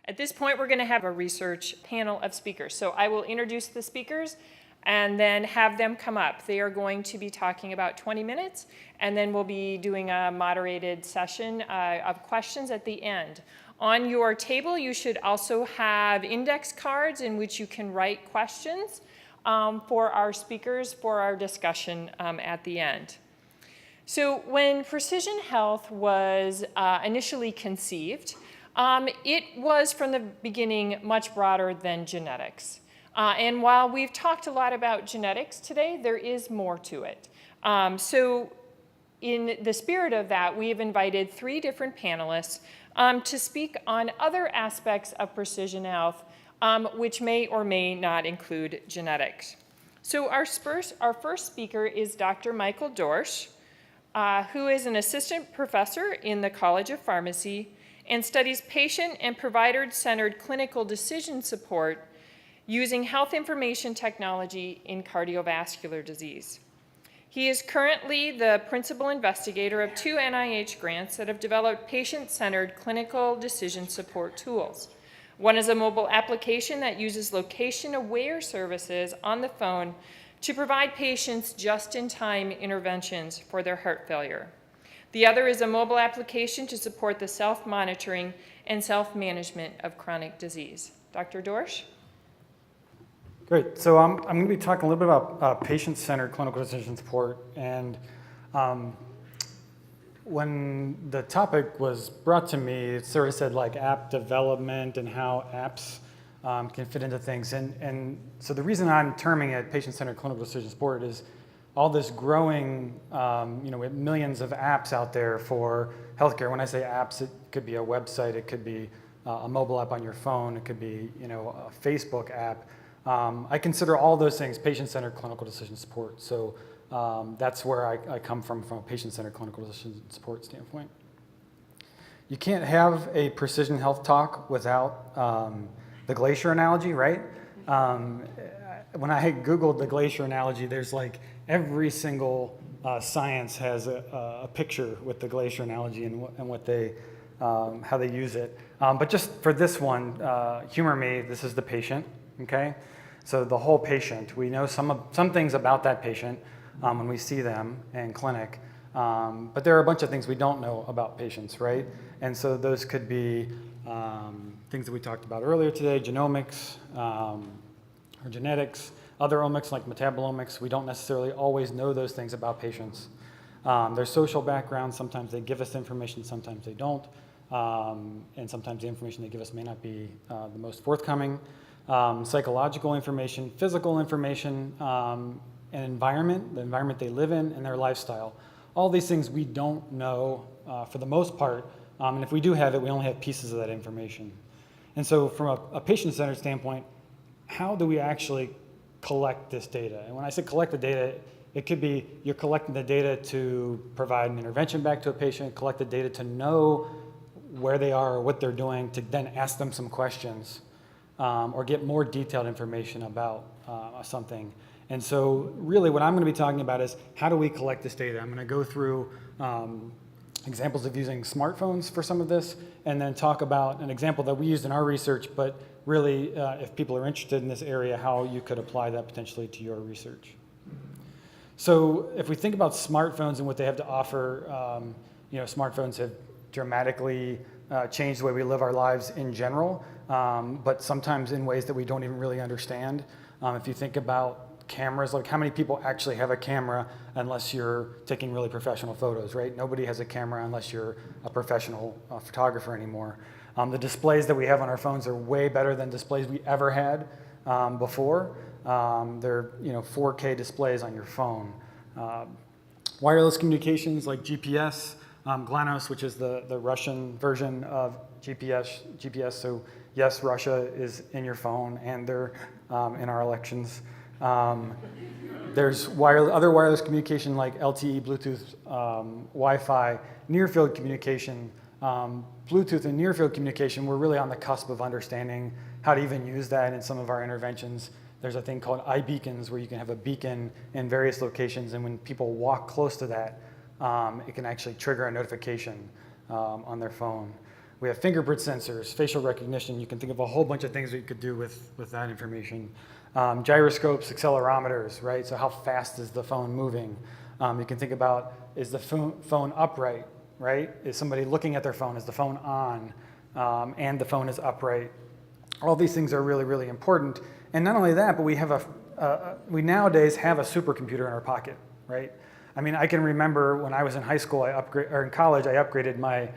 At this point, we're going to have a research panel of speakers. So I will introduce the speakers and then have them come up. They are going to be talking about 20 minutes, and then we'll be doing a moderated session of questions at the end. On your table, you should also have index cards in which you can write questions for our speakers for our discussion at the end. So when precision health was initially conceived, it was from the beginning much broader than genetics. And while we've talked a lot about genetics today, there is more to it. So in the spirit of that, we have invited 3 different panelists to speak on other aspects of precision health, which may or may not include genetics. So our first speaker is Dr. Michael Dorsch, who is an assistant professor in the College of Pharmacy and studies patient and provider-centered clinical decision support using health information technology in cardiovascular disease. He is currently the principal investigator of 2 NIH grants that have developed patient-centered clinical decision support tools. One is a mobile application that uses location-aware services on the phone to provide patients just-in-time interventions for their heart failure. The other is a mobile application to support the self-monitoring and self-management of chronic disease. Dr. Dorsch? Great. So I'm going to be talking a little bit about patient-centered clinical decision support. And when the topic was brought to me, it sort of said like app development and how apps can fit into things. And so the reason I'm terming it patient-centered clinical decision support is all this growing, we have millions of apps out there for healthcare. When I say apps, it could be a website, it could be a mobile app on your phone, it could be a Facebook app. I consider all those things patient-centered clinical decision support. So that's where I come from a patient-centered clinical decision support standpoint. You can't have a precision health talk without the glacier analogy, right? When I Googled the glacier analogy, there's like every single science has a picture with the glacier analogy and what they, how they use it. But just for this one, humor me, this is the patient, okay? So the whole patient, we know some things about that patient when we see them in clinic, but there are a bunch of things we don't know about patients, right? And so those could be things that we talked about earlier today, genomics, or genetics, other omics like metabolomics. We don't necessarily always know those things about patients. Their social background, sometimes they give us information, sometimes they don't. And sometimes the information they give us may not be the most forthcoming. Psychological information, physical information, and environment, the environment they live in, and their lifestyle. All these things we don't know for the most part, and if we do have it, we only have pieces of that information. And so from a patient-centered standpoint, how do we actually collect this data? And when I say collect the data, it could be you're collecting the data to provide an intervention back to a patient, collect the data to know where they are or what they're doing, to then ask them some questions or get more detailed information about something. And so really what I'm going to be talking about is how do we collect this data? I'm going to go through examples of using smartphones for some of this, and then talk about an example that we used in our research, but really if people are interested in this area, how you could apply that potentially to your research. So if we think about smartphones and what they have to offer, smartphones have dramatically changed the way we live our lives in general, but sometimes in ways that we don't even really understand. If you think about cameras, like how many people actually have a camera unless you're taking really professional photos, right? Nobody has a camera unless you're a professional photographer anymore. The displays that we have on our phones are way better than displays we ever had before. They're 4K displays on your phone. Wireless communications like GPS, GLaNOS, which is the Russian version of GPS. So yes, Russia is in your phone, and they're in our elections. There's other wireless communication like LTE, Bluetooth, Wi-Fi, near-field communication. Bluetooth and near-field communication, we're really on the cusp of understanding how to even use that in some of our interventions. There's a thing called iBeacons where you can have a beacon in various locations, and when people walk close to that, it can actually trigger a notification on their phone. We have fingerprint sensors, facial recognition. You can think of a whole bunch of things that you could do with that information. Gyroscopes, accelerometers, right? So how fast is the phone moving? You can think about, is the phone upright, right? Is somebody looking at their phone? Is the phone on? And the phone is upright. All these things are really, really important. And not only that, but we nowadays have a supercomputer in our pocket, right? I mean, I can remember when I was in high school, or in college, I upgraded my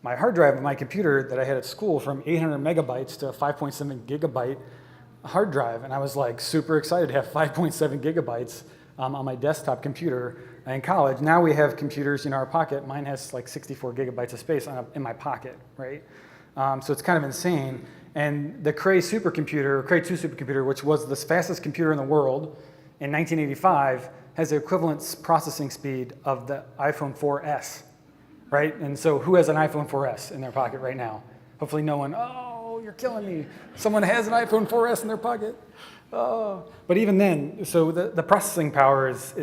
my hard drive of my computer that I had at school from 800 megabytes to a 5.7 gigabyte hard drive. And I was like super excited to have 5.7 gigabytes on my desktop computer in college. Now we have computers in our pocket. Mine has like 64 gigabytes of space in my pocket, right? So it's kind of insane. And the Cray supercomputer, Cray 2 supercomputer, which was the fastest computer in the world in 1985, has the equivalent processing speed of the iPhone 4S, right? And so who has an iPhone 4S in their pocket right now? Hopefully no one. Oh, you're killing me. Someone has an iPhone 4S in their pocket. Oh. But even then, so the processing power is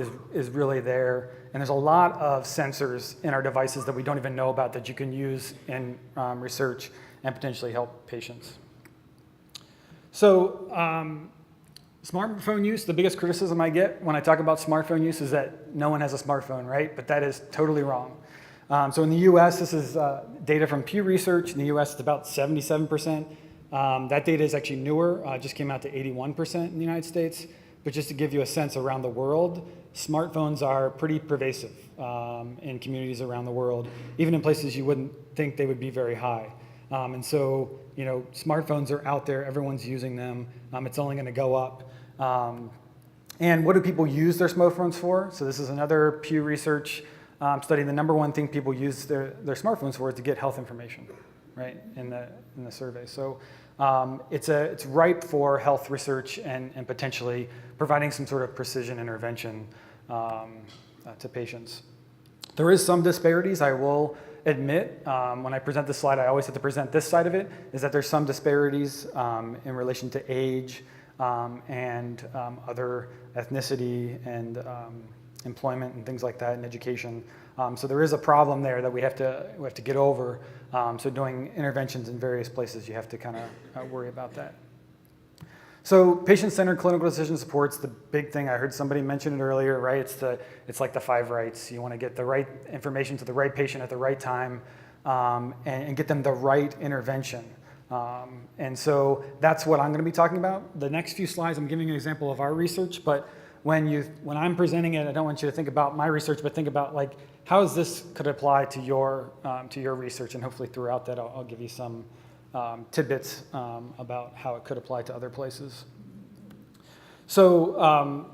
really there. And there's a lot of sensors in our devices that we don't even know about that you can use in research and potentially help patients. So smartphone use, the biggest criticism I get when I talk about smartphone use is that no one has a smartphone, right? But that is totally wrong. So in the US, this is data from Pew Research. In the US, it's about 77%. That data is actually newer, just came out to 81% in the United States. But just to give you a sense around the world, smartphones are pretty pervasive in communities around the world, even in places you wouldn't think they would be very high. And so, you know, smartphones are out there, everyone's using them, it's only gonna go up. And what do people use their smartphones for? So this is another Pew Research study. The number one thing people use their smartphones for is to get health information, right, in the survey. So it's ripe for health research and potentially providing some sort of precision intervention to patients. There is some disparities, I will admit. When I present this slide, I always have to present this side of it, is that there's some disparities in relation to age and other ethnicity and employment and things like that, and education. So there is a problem there that we have to get over. So doing interventions in various places, you have to kind of worry about that. So patient-centered clinical decision support's the big thing. I heard somebody mention it earlier, right? It's like the 5 rights. You want to get the right information to the right patient at the right time and get them the right intervention. And so that's what I'm going to be talking about. The next few slides, I'm giving you an example of our research, but when I'm presenting it, I don't want you to think about my research, but think about like how this could apply to your research, and hopefully throughout that I'll give you some tidbits about how it could apply to other places. So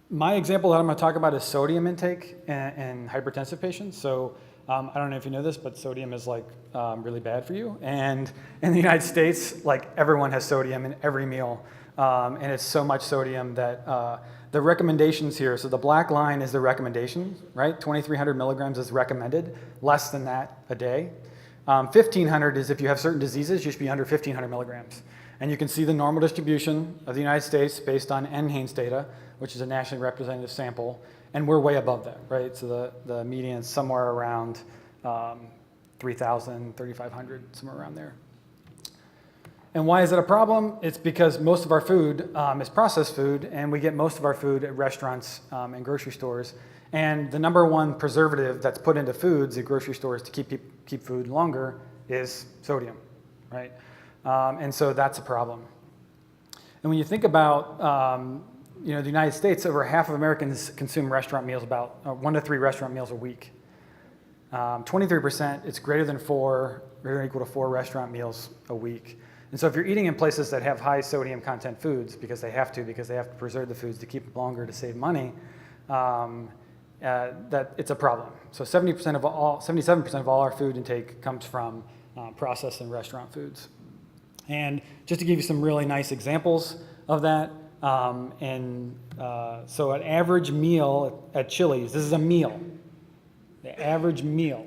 my example that I'm going to talk about is sodium intake in hypertensive patients. So I don't know if you know this, but sodium is like really bad for you. And in the United States, like everyone has sodium in every meal, and it's so much sodium that the recommendations here, so the black line is the recommendation, right? 2,300 milligrams is recommended, less than that a day. 1,500 is if you have certain diseases, you should be under 1,500 milligrams. And you can see the normal distribution of the United States based on NHANES data, which is a nationally representative sample, and we're way above that, right? So the median is somewhere around 3,000, 3,500, somewhere around there. And why is it a problem? It's because most of our food is processed food, and we get most of our food at restaurants and grocery stores. And the number one preservative that's put into foods at grocery stores to keep food longer is sodium, right? And so that's a problem. And when you think about the United States, over half of Americans consume restaurant meals, about 1 to 3 restaurant meals a week. 23%, it's greater than 4, greater than or equal to 4 restaurant meals a week. And so if you're eating in places that have high sodium content foods, because they have to preserve the foods to keep them longer to save money, that it's a problem. So 77% of all our food intake comes from processed and restaurant foods. And just to give you some really nice examples of that, so an average meal at Chili's, this is a meal. The average meal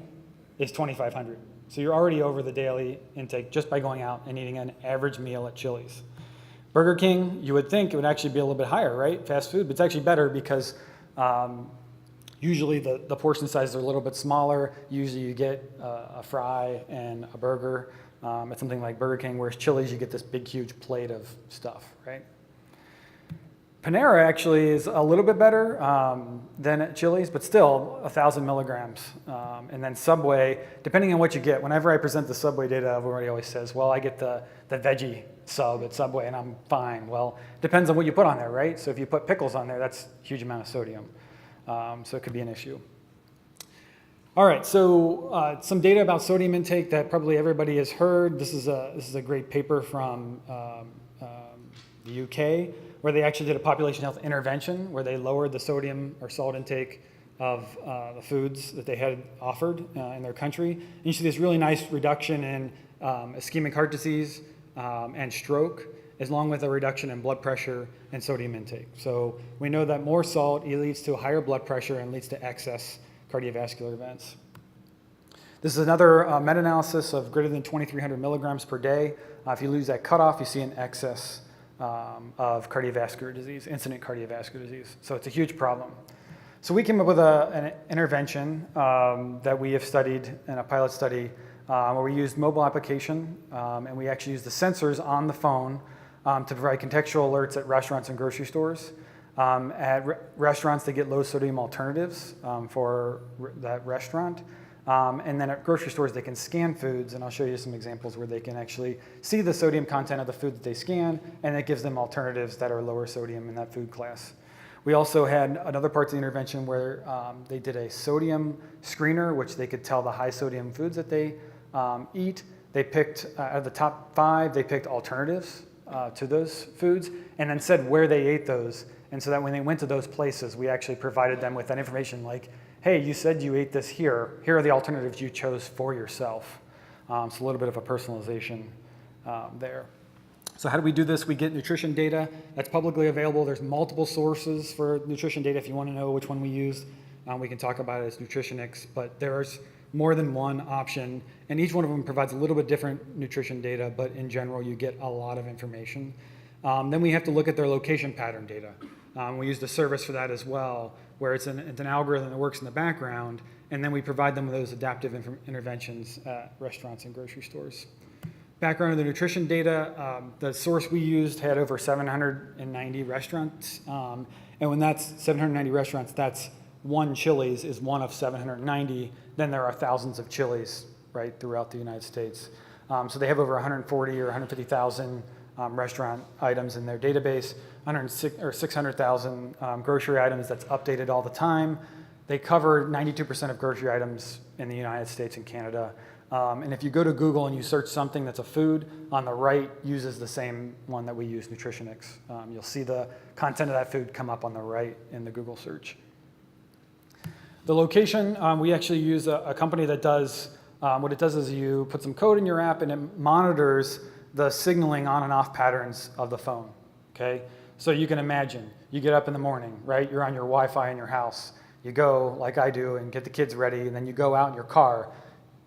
is 2,500. So you're already over the daily intake just by going out and eating an average meal at Chili's. Burger King, you would think it would actually be a little bit higher, right? Fast food, but it's actually better because Usually the portion sizes are a little bit smaller. Usually you get a fry and a burger at something like Burger King, whereas Chili's you get this big, huge plate of stuff, right? Panera actually is a little bit better than at Chili's, but still 1,000 milligrams. And then Subway, depending on what you get, whenever I present the Subway data, everybody always says, well, I get the veggie sub at Subway and I'm fine. Well, depends on what you put on there, right? So if you put pickles on there, that's a huge amount of sodium. So it could be an issue. All right, so some data about sodium intake that probably everybody has heard. This is a great paper from the UK, where they actually did a population health intervention where they lowered the sodium or salt intake of the foods that they had offered in their country. And you see this really nice reduction in ischemic heart disease and stroke, along with a reduction in blood pressure and sodium intake. So we know that more salt leads to higher blood pressure and leads to excess cardiovascular events. This is another meta-analysis of greater than 2,300 milligrams per day. If you lose that cutoff, you see an excess of cardiovascular disease, incident cardiovascular disease. So it's a huge problem. So we came up with an intervention that we have studied in a pilot study where we used mobile application and we actually used the sensors on the phone to provide contextual alerts at restaurants and grocery stores. At restaurants, they get low sodium alternatives for that restaurant. And then at grocery stores, they can scan foods, and I'll show you some examples where they can actually see the sodium content of the food that they scan, and it gives them alternatives that are lower sodium in that food class. We also had another part of the intervention where they did a sodium screener, which they could tell the high sodium foods that they eat. They picked, out of the top 5, they picked alternatives to those foods, and then said where they ate those. And so that when they went to those places, we actually provided them with that information like, hey, you said you ate this here. Here are the alternatives you chose for yourself. So a little bit of a personalization there. So how do we do this? We get nutrition data that's publicly available. There's multiple sources for nutrition data. If you want to know which one we use, we can talk about it as Nutritionix, but there's more than one option, and each one of them provides a little bit different nutrition data, but in general, you get a lot of information. Then we have to look at their location pattern data. We use the service for that as well, where it's an algorithm that works in the background, and then we provide them with those adaptive interventions at restaurants and grocery stores. Background of the nutrition data, the source we used had over 790 restaurants, and when that's 790 restaurants, that's one Chili's is one of 790, then there are thousands of Chili's, right, throughout the United States. So they have over 140 or 150,000 restaurant items in their database, 600,000 grocery items that's updated all the time. They cover 92% of grocery items in the United States and Canada. And if you go to Google and you search something that's a food, on the right uses the same one that we use, Nutritionix. You'll see the content of that food come up on the right in the Google search. The location, we actually use a company that does, what it does is you put some code in your app and it monitors the signaling on and off patterns of the phone, okay? So you can imagine, you get up in the morning, right? You're on your Wi-Fi in your house. You go, like I do, and get the kids ready, and then you go out in your car.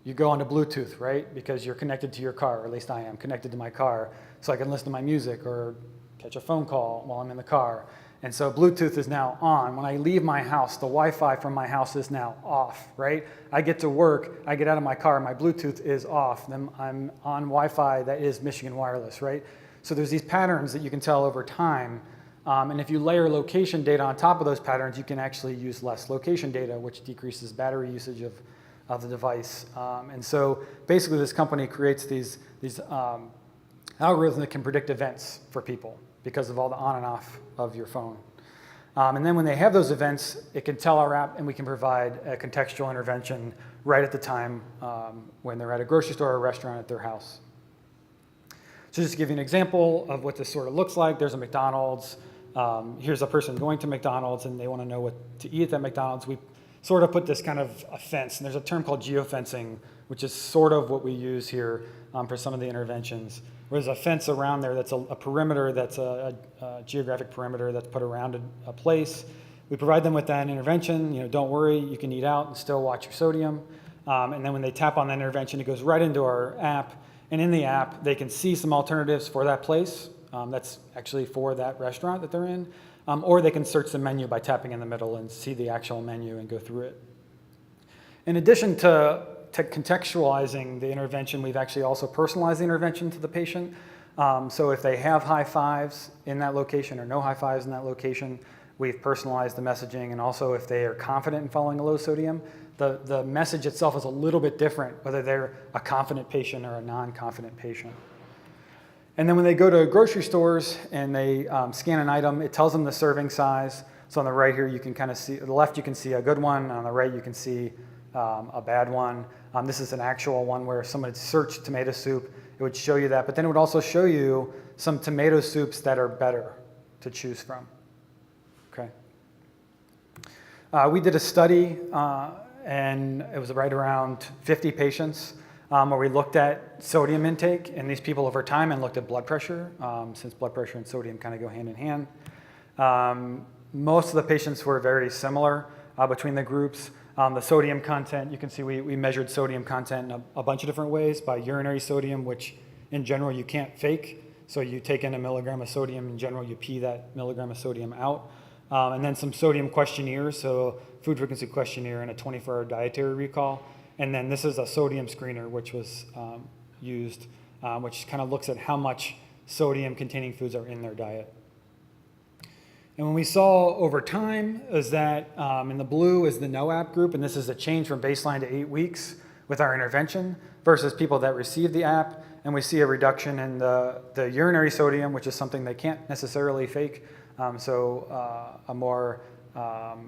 You go onto Bluetooth, right? Because you're connected to your car, or at least I am connected to my car, so I can listen to my music or catch a phone call while I'm in the car. And so Bluetooth is now on. When I leave my house, the Wi-Fi from my house is now off, right? I get to work, I get out of my car, my Bluetooth is off. Then I'm on Wi-Fi that is Michigan Wireless, right? So there's these patterns that you can tell over time. And if you layer location data on top of those patterns, you can actually use less location data, which decreases battery usage of the device. And so basically this company creates these algorithms that can predict events for people because of all the on and off of your phone. And then when they have those events, it can tell our app and we can provide a contextual intervention right at the time when they're at a grocery store or a restaurant at their house. So just to give you an example of what this sort of looks like, there's a McDonald's. Here's a person going to McDonald's and they want to know what to eat at that McDonald's. We sort of put this kind of a fence, and there's a term called geofencing, which is sort of what we use here for some of the interventions. There's a fence around there that's a perimeter, that's a geographic perimeter that's put around a place. We provide them with that intervention. You know, don't worry, you can eat out and still watch your sodium. And then when they tap on that intervention, it goes right into our app. And in the app, they can see some alternatives for that place. That's actually for that restaurant that they're in. or they can search the menu by tapping in the middle and see the actual menu and go through it. In addition to contextualizing the intervention, we've actually also personalized the intervention to the patient. So if they have high fives in that location or no high fives in that location, we've personalized the messaging. And also if they are confident in following a low sodium, the message itself is a little bit different, whether they're a confident patient or a non-confident patient. And then when they go to grocery stores and they scan an item, it tells them the serving size. So on the right here, you can kind of see, on the left you can see a good one, on the right you can see a bad one. This is an actual one where someone searched tomato soup. It would show you that, but then it would also show you some tomato soups that are better to choose from. Okay. We did a study, and it was right around 50 patients, where we looked at sodium intake in these people over time and looked at blood pressure, since blood pressure and sodium kind of go hand in hand. Most of the patients were very similar between the groups. The sodium content, you can see we measured sodium content in a bunch of different ways by urinary sodium, which in general you can't fake. So you take in a milligram of sodium, in general you pee that milligram of sodium out. And then some sodium questionnaires, so food frequency questionnaire and a 24-hour dietary recall. And then this is a sodium screener, which was used, which kind of looks at how much sodium containing foods are in their diet. And when we saw over time is that in the blue is the no-app group, and this is a change from baseline to 8 weeks with our intervention versus people that receive the app, and we see a reduction in the urinary sodium, which is something they can't necessarily fake, so a more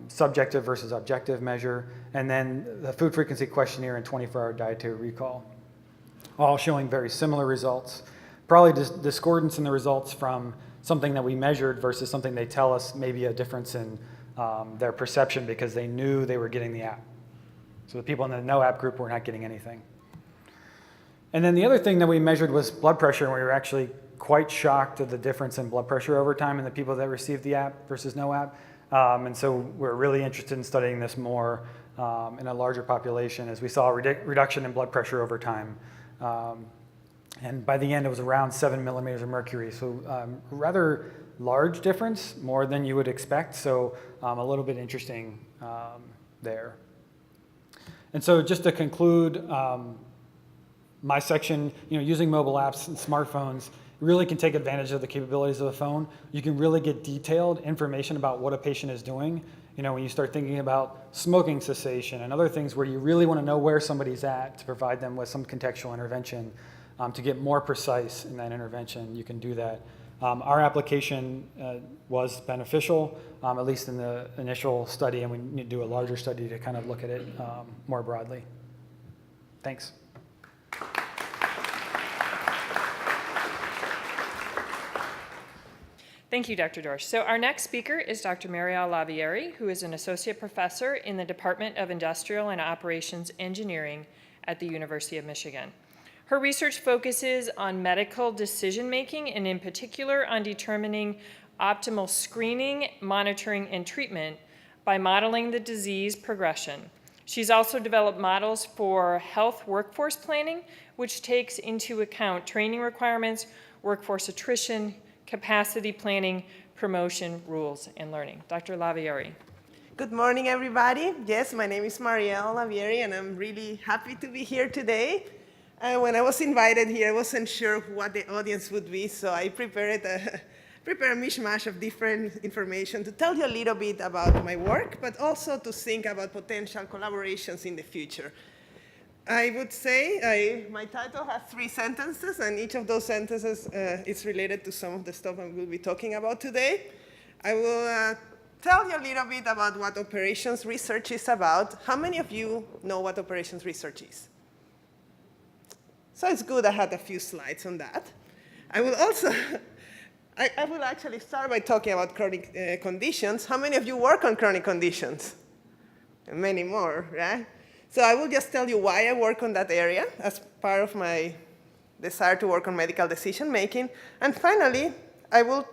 subjective versus objective measure, and then the food frequency questionnaire and 24-hour dietary recall, all showing very similar results. Probably discordance in the results from something that we measured versus something they tell us maybe a difference in their perception because they knew they were getting the app. So the people in the no app group were not getting anything. And then the other thing that we measured was blood pressure, and we were actually quite shocked at the difference in blood pressure over time in the people that received the app versus no app. And so we're really interested in studying this more in a larger population as we saw a reduction in blood pressure over time. And by the end, it was around 7 millimeters of mercury. So rather large difference, more than you would expect. So a little bit interesting there. And so just to conclude my section, using mobile apps and smartphones really can take advantage of the capabilities of the phone. You can really get detailed information about what a patient is doing. When you start thinking about smoking cessation and other things where you really want to know where somebody's at to provide them with some contextual intervention. To get more precise in that intervention, you can do that. Our application was beneficial, at least in the initial study, and we need to do a larger study to kind of look at it more broadly. Thanks. Thank you, Dr. Dorsch. So our next speaker is Dr. Mariel Lavieri, who is an associate professor in the Department of Industrial and Operations Engineering at the University of Michigan. Her research focuses on medical decision-making and in particular on determining optimal screening, monitoring, and treatment by modeling the disease progression. She's also developed models for health workforce planning, which takes into account training requirements, workforce attrition, capacity planning, promotion, rules, and learning. Dr. Lavieri. Good morning, everybody. Yes, my name is Mariel Lavieri, and I'm really happy to be here today. When I was invited here, I wasn't sure what the audience would be, so I prepared a mishmash of different information to tell you a little bit about my work, but also to think about potential collaborations in the future. I would say my title has 3 sentences, and each of those sentences is related to some of the stuff I will be talking about today. I will tell you a little bit about what operations research is about. How many of you know what operations research is? So it's good I had a few slides on that. I will also, I will actually start by talking about chronic conditions. How many of you work on chronic conditions? And many more, right? So I will just tell you why I work on that area as part of my desire to work on medical decision making. And finally, I will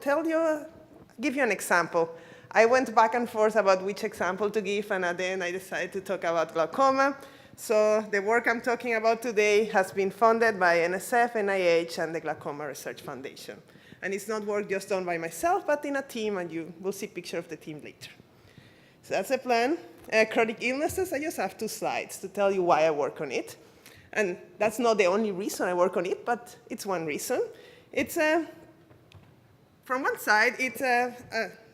give you an example. I went back and forth about which example to give, and at the end I decided to talk about glaucoma. So the work I'm talking about today has been funded by NSF, NIH, and the Glaucoma Research Foundation. And it's not work just done by myself, but in a team, and you will see a picture of the team later. So that's the plan. Chronic illnesses, I just have 2 slides to tell you why I work on it. And that's not the only reason I work on it, but it's one reason. It's from one side, it's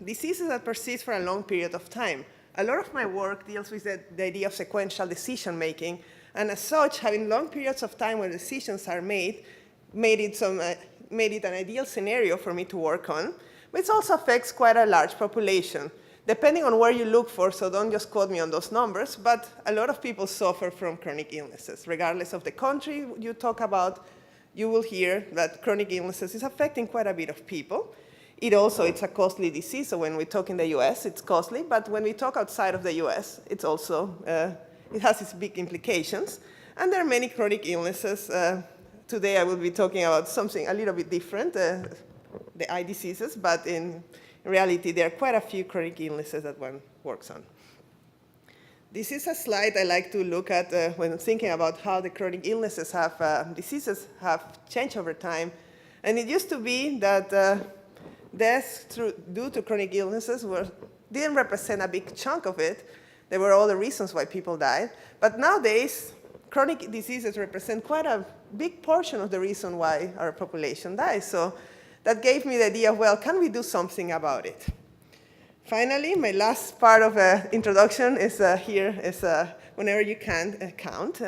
diseases that persist for a long period of time. A lot of my work deals with the idea of sequential decision-making, and as such, having long periods of time where decisions are made it an ideal scenario for me to work on, but it also affects quite a large population. Depending on where you look for, so don't just quote me on those numbers, but a lot of people suffer from chronic illnesses. Regardless of the country you talk about, you will hear that chronic illnesses is affecting quite a bit of people. It's a costly disease, so when we talk in the US, it's costly, but when we talk outside of the US, it's also, it has its big implications. And there are many chronic illnesses. Today I will be talking about something a little bit different, the eye diseases, but in reality, there are quite a few chronic illnesses that one works on. This is a slide I like to look at when thinking about how the chronic illnesses diseases have changed over time. And it used to be that deaths due to chronic illnesses didn't represent a big chunk of it. There were other reasons why people died. But nowadays, chronic diseases represent quite a big portion of the reason why our population dies. So that gave me the idea of, well, can we do something about it? Finally, my last part of the introduction is whenever you can count.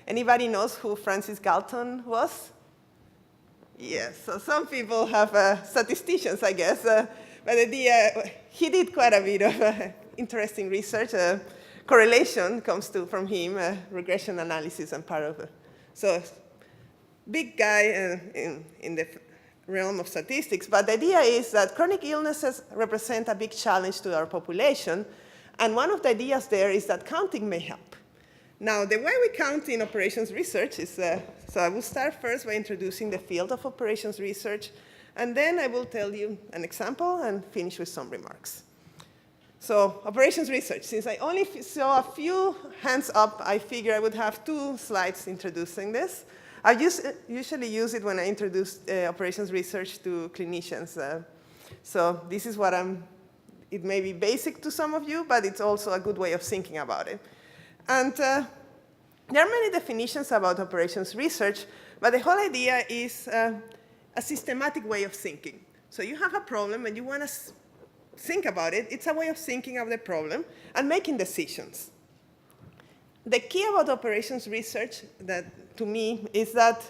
Anybody knows who Francis Galton was? Yes, so some people have statisticians, I guess. But he did quite a bit of interesting research. Correlation comes from him, regression analysis and part of it. So big guy in the realm of statistics, but the idea is that chronic illnesses represent a big challenge to our population, and one of the ideas there is that counting may help. Now, the way we count in operations research is, so I will start first by introducing the field of operations research, and then I will tell you an example and finish with some remarks. So, operations research. Since I only saw a few hands up, I figure I would have 2 slides introducing this. I usually use it when I introduce operations research to clinicians. So this is what it may be basic to some of you, but it's also a good way of thinking about it. And there are many definitions about operations research, but the whole idea is a systematic way of thinking. So you have a problem and you want to think about it. It's a way of thinking of the problem and making decisions. The key about operations research, to me, is that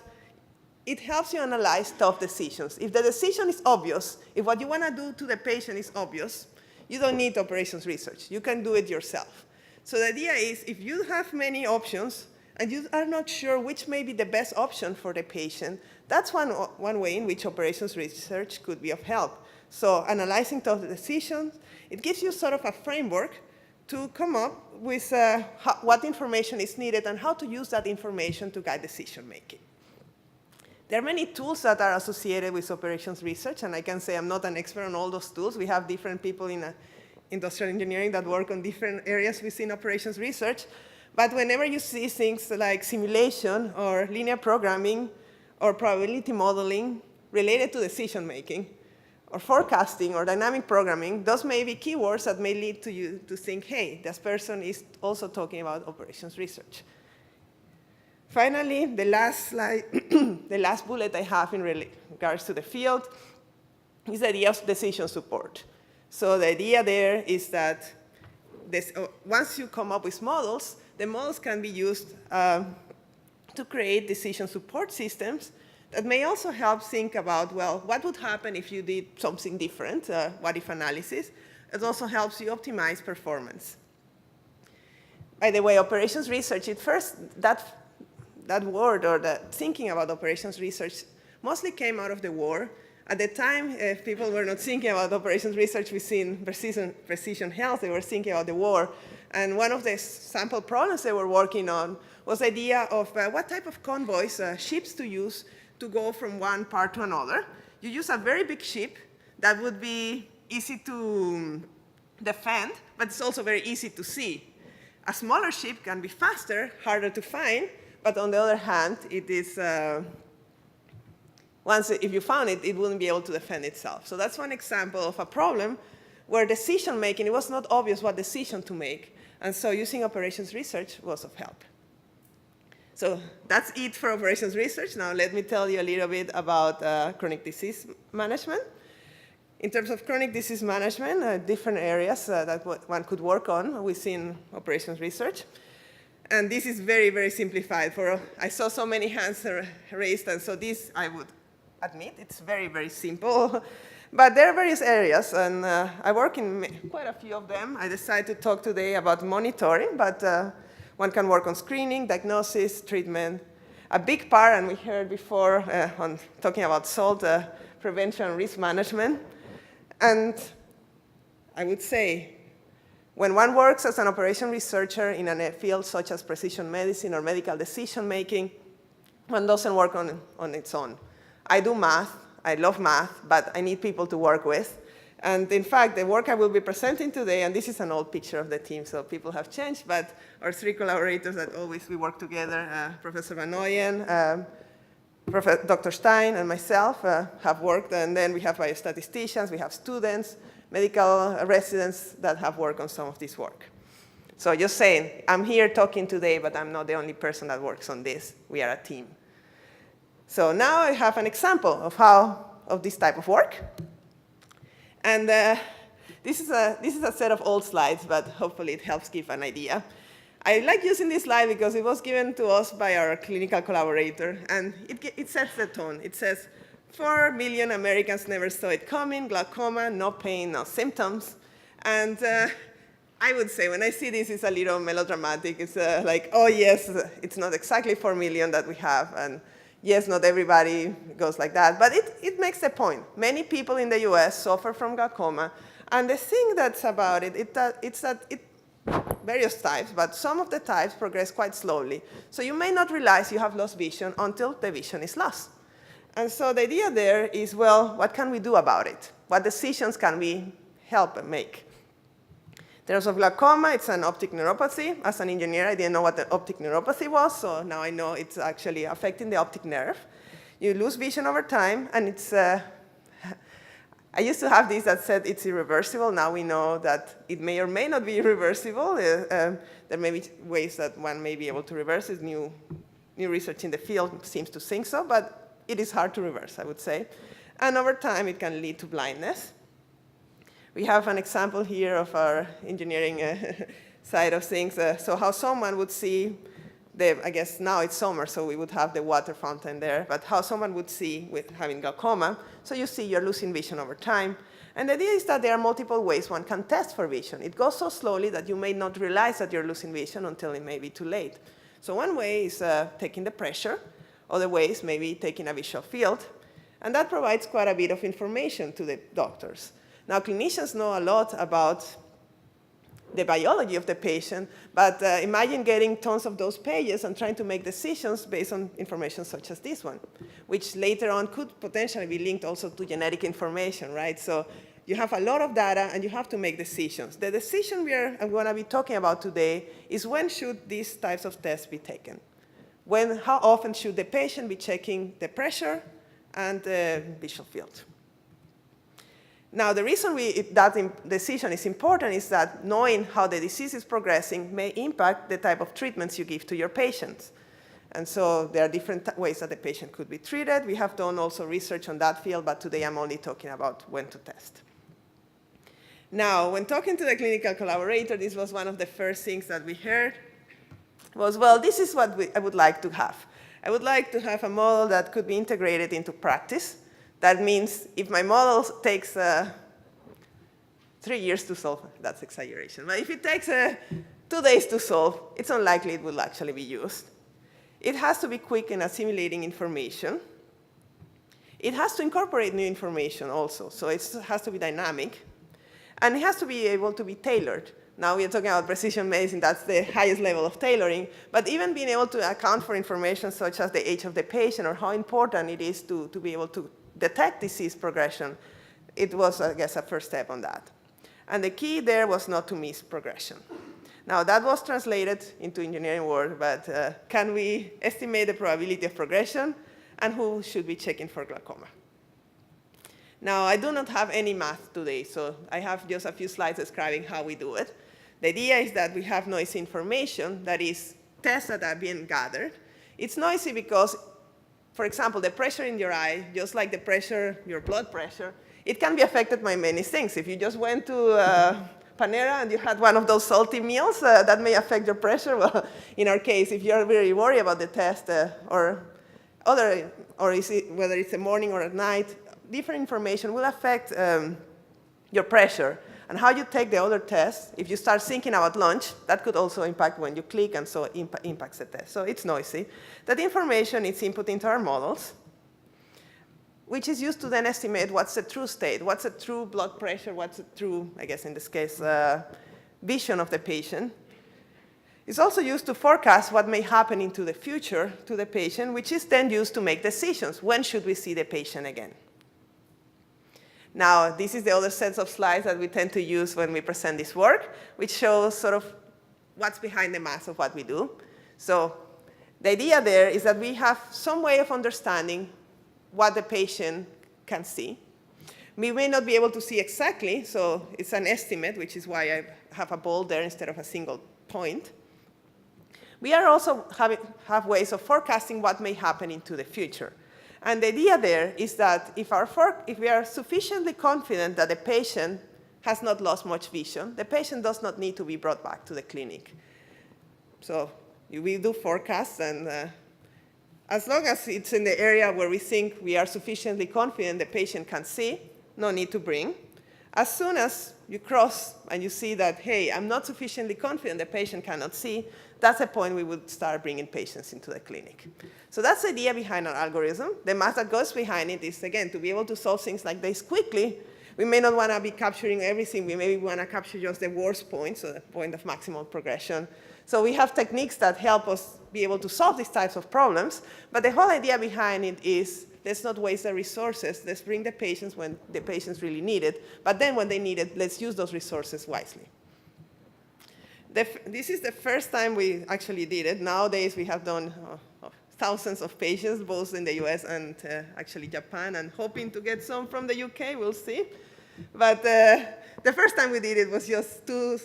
it helps you analyze tough decisions. If the decision is obvious, if what you want to do to the patient is obvious, you don't need operations research. You can do it yourself. So the idea is, if you have many options and you are not sure which may be the best option for the patient, that's one way in which operations research could be of help. So analyzing tough decisions, it gives you sort of a framework to come up with what information is needed and how to use that information to guide decision-making. There are many tools that are associated with operations research, and I can say I'm not an expert on all those tools. We have different people in industrial engineering that work on different areas within operations research. But whenever you see things like simulation or linear programming or probability modeling related to decision-making, or forecasting or dynamic programming, those may be keywords that may lead to you to think, hey, this person is also talking about operations research. Finally, the last slide, the last bullet I have in regards to the field is the idea of decision support. So the idea there is that once you come up with models, the models can be used to create decision support systems that may also help think about, well, what would happen if you did something different, what-if analysis. It also helps you optimize performance. By the way, operations research, at first, that word or the thinking about operations research mostly came out of the war. At the time, people were not thinking about operations research within precision health. They were thinking about the war. And one of the sample problems they were working on was the idea of what type of convoys, ships to use to go from one part to another. You use a very big ship that would be easy to defend, but it's also very easy to see. A smaller ship can be faster, harder to find, but on the other hand, it Once, if you found it, it wouldn't be able to defend itself. So that's one example of a problem where decision-making, it was not obvious what decision to make. And so using operations research was of help. So that's it for operations research. Now let me tell you a little bit about chronic disease management. In terms of chronic disease management, different areas that one could work on within operations research. And this is very, very simplified. I saw so many hands raised, and so this, I would admit, it's very, very simple. But there are various areas, and I work in quite a few of them. I decided to talk today about monitoring, but one can work on screening, diagnosis, treatment. A big part, and we heard before on talking about SALT, prevention, risk management. And I would say, when one works as an operation researcher in a field such as precision medicine or medical decision making, one doesn't work on its own. I do math, I love math, but I need people to work with. And in fact, the work I will be presenting today, and this is an old picture of the team, so people have changed, but our three collaborators that always we work together, Professor Van Ooyen, Dr. Stein, and myself have worked, and then we have biostatisticians, we have students, medical residents that have worked on some of this work. So just saying, I'm here talking today, but I'm not the only person that works on this. We are a team. So now I have an example of this type of work. And this is a set of old slides, but hopefully it helps give an idea. I like using this slide because it was given to us by our clinical collaborator, and it sets the tone. It says, 4 million Americans never saw it coming, glaucoma, no pain, no symptoms. And I would say, when I see this, it's a little melodramatic. It's like, oh yes, it's not exactly 4 million that we have, and yes, not everybody goes like that, but it makes a point. Many people in the US suffer from glaucoma, and the thing that's about it's that various types, but some of the types progress quite slowly. So you may not realize you have lost vision until the vision is lost. And so the idea there is, well, what can we do about it? What decisions can we help make? In terms of glaucoma, it's an optic neuropathy. As an engineer, I didn't know what the optic neuropathy was, so now I know it's actually affecting the optic nerve. You lose vision over time, and it's, I used to have this that said it's irreversible. Now we know that it may or may not be irreversible. There may be ways that one may be able to reverse it. New research in the field seems to think so, but it is hard to reverse, I would say. And over time, it can lead to blindness. We have an example here of our engineering side of things. So how someone would see, I guess now it's summer, so we would have the water fountain there, but how someone would see with having glaucoma. So you see you're losing vision over time. And the idea is that there are multiple ways one can test for vision. It goes so slowly that you may not realize that you're losing vision until it may be too late. So one way is taking the pressure. Other ways, maybe taking a visual field. And that provides quite a bit of information to the doctors. Now, clinicians know a lot about the biology of the patient, but imagine getting tons of those pages and trying to make decisions based on information such as this one, which later on could potentially be linked also to genetic information, right? So you have a lot of data, and you have to make decisions. The decision I'm going to be talking about today is, when should these types of tests be taken? How often should the patient be checking the pressure and the visual field? Now, the reason that decision is important is that knowing how the disease is progressing may impact the type of treatments you give to your patients. And so there are different ways that the patient could be treated. We have done also research on that field, but today I'm only talking about when to test. Now, when talking to the clinical collaborator, this was one of the first things that we heard. Was, well, this is what I would like to have. I would like to have a model that could be integrated into practice. That means if my model takes 3 years to solve, that's exaggeration, but if it takes 2 days to solve, it's unlikely it will actually be used. It has to be quick in assimilating information. It has to incorporate new information also, so it has to be dynamic. And it has to be able to be tailored. Now we are talking about precision medicine, that's the highest level of tailoring, but even being able to account for information such as the age of the patient or how important it is to be able to detect disease progression, it was, I guess, a first step on that. And the key there was not to miss progression. Now that was translated into engineering world, but can we estimate the probability of progression? and who should be checking for glaucoma. Now, I do not have any math today, so I have just a few slides describing how we do it. The idea is that we have noisy information, that is, tests that are being gathered. It's noisy because, for example, the pressure in your eye, just like the pressure, your blood pressure, it can be affected by many things. If you just went to Panera and you had one of those salty meals, that may affect your pressure. Well, in our case, if you're very worried about the test whether it's a morning or at night, different information will affect your pressure. And how you take the other tests, if you start thinking about lunch, that could also impact when you click, and so impacts the test. So it's noisy. That information is input into our models, which is used to then estimate what's the true state, what's the true blood pressure, what's the true, I guess in this case, vision of the patient. It's also used to forecast what may happen into the future to the patient, which is then used to make decisions. When should we see the patient again? Now, this is the other set of slides that we tend to use when we present this work, which shows sort of what's behind the math of what we do. So the idea there is that we have some way of understanding what the patient can see. We may not be able to see exactly, so it's an estimate, which is why I have a ball there instead of a single point. We are also have ways of forecasting what may happen into the future. And the idea there is that if we are sufficiently confident that the patient has not lost much vision, the patient does not need to be brought back to the clinic. So we do forecasts, and as long as it's in the area where we think we are sufficiently confident the patient can see, no need to bring. As soon as you cross and you see that, hey, I'm not sufficiently confident the patient cannot see, that's the point we would start bringing patients into the clinic. So that's the idea behind our algorithm. The math that goes behind it is, again, to be able to solve things like this quickly. We may not want to be capturing everything. We maybe want to capture just the worst point, so the point of maximal progression. So we have techniques that help us be able to solve these types of problems. But the whole idea behind it is, let's not waste the resources. Let's bring the patients when the patients really need it. But then when they need it, let's use those resources wisely. This is the first time we actually did it. Nowadays, we have done thousands of patients, both in the US and actually Japan, and hoping to get some from the UK, we'll see. But the first time we did it was just 2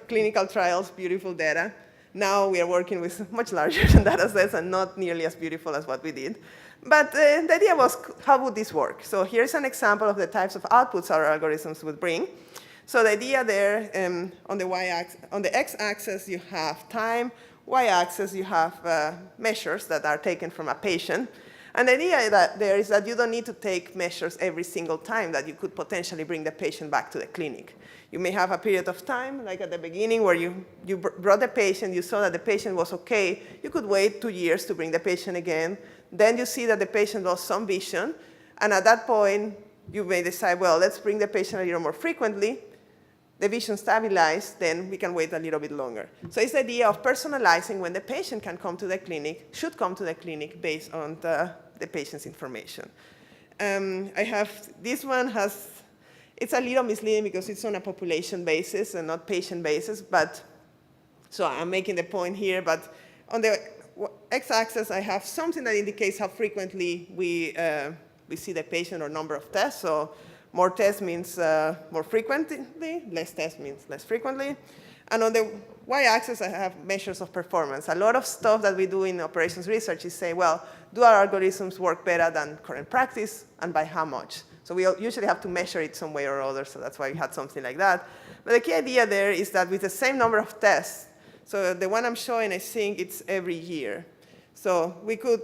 clinical trials, beautiful data. Now we are working with much larger data sets and not nearly as beautiful as what we did. But the idea was, how would this work? So here's an example of the types of outputs our algorithms would bring. So the idea there, on the x-axis, you have time. Y-axis, you have measures that are taken from a patient. And the idea there is that you don't need to take measures every single time that you could potentially bring the patient back to the clinic. You may have a period of time, like at the beginning, where you brought the patient, you saw that the patient was OK. You could wait 2 years to bring the patient again. Then you see that the patient lost some vision. And at that point, you may decide, well, let's bring the patient a little more frequently. The vision stabilized, then we can wait a little bit longer. So it's the idea of personalizing when the patient can come to the clinic, should come to the clinic based on the patient's information. This one it's a little misleading because it's on a population basis and not patient basis, but, so I'm making the point here, but on the x-axis, I have something that indicates how frequently we see the patient or number of tests. So more tests means more frequently, less tests means less frequently. And on the y-axis, I have measures of performance. A lot of stuff that we do in operations research is say, well, do our algorithms work better than current practice, and by how much? So we usually have to measure it some way or other, so that's why we had something like that. But the key idea there is that with the same number of tests, so the one I'm showing, I think it's every year. So we could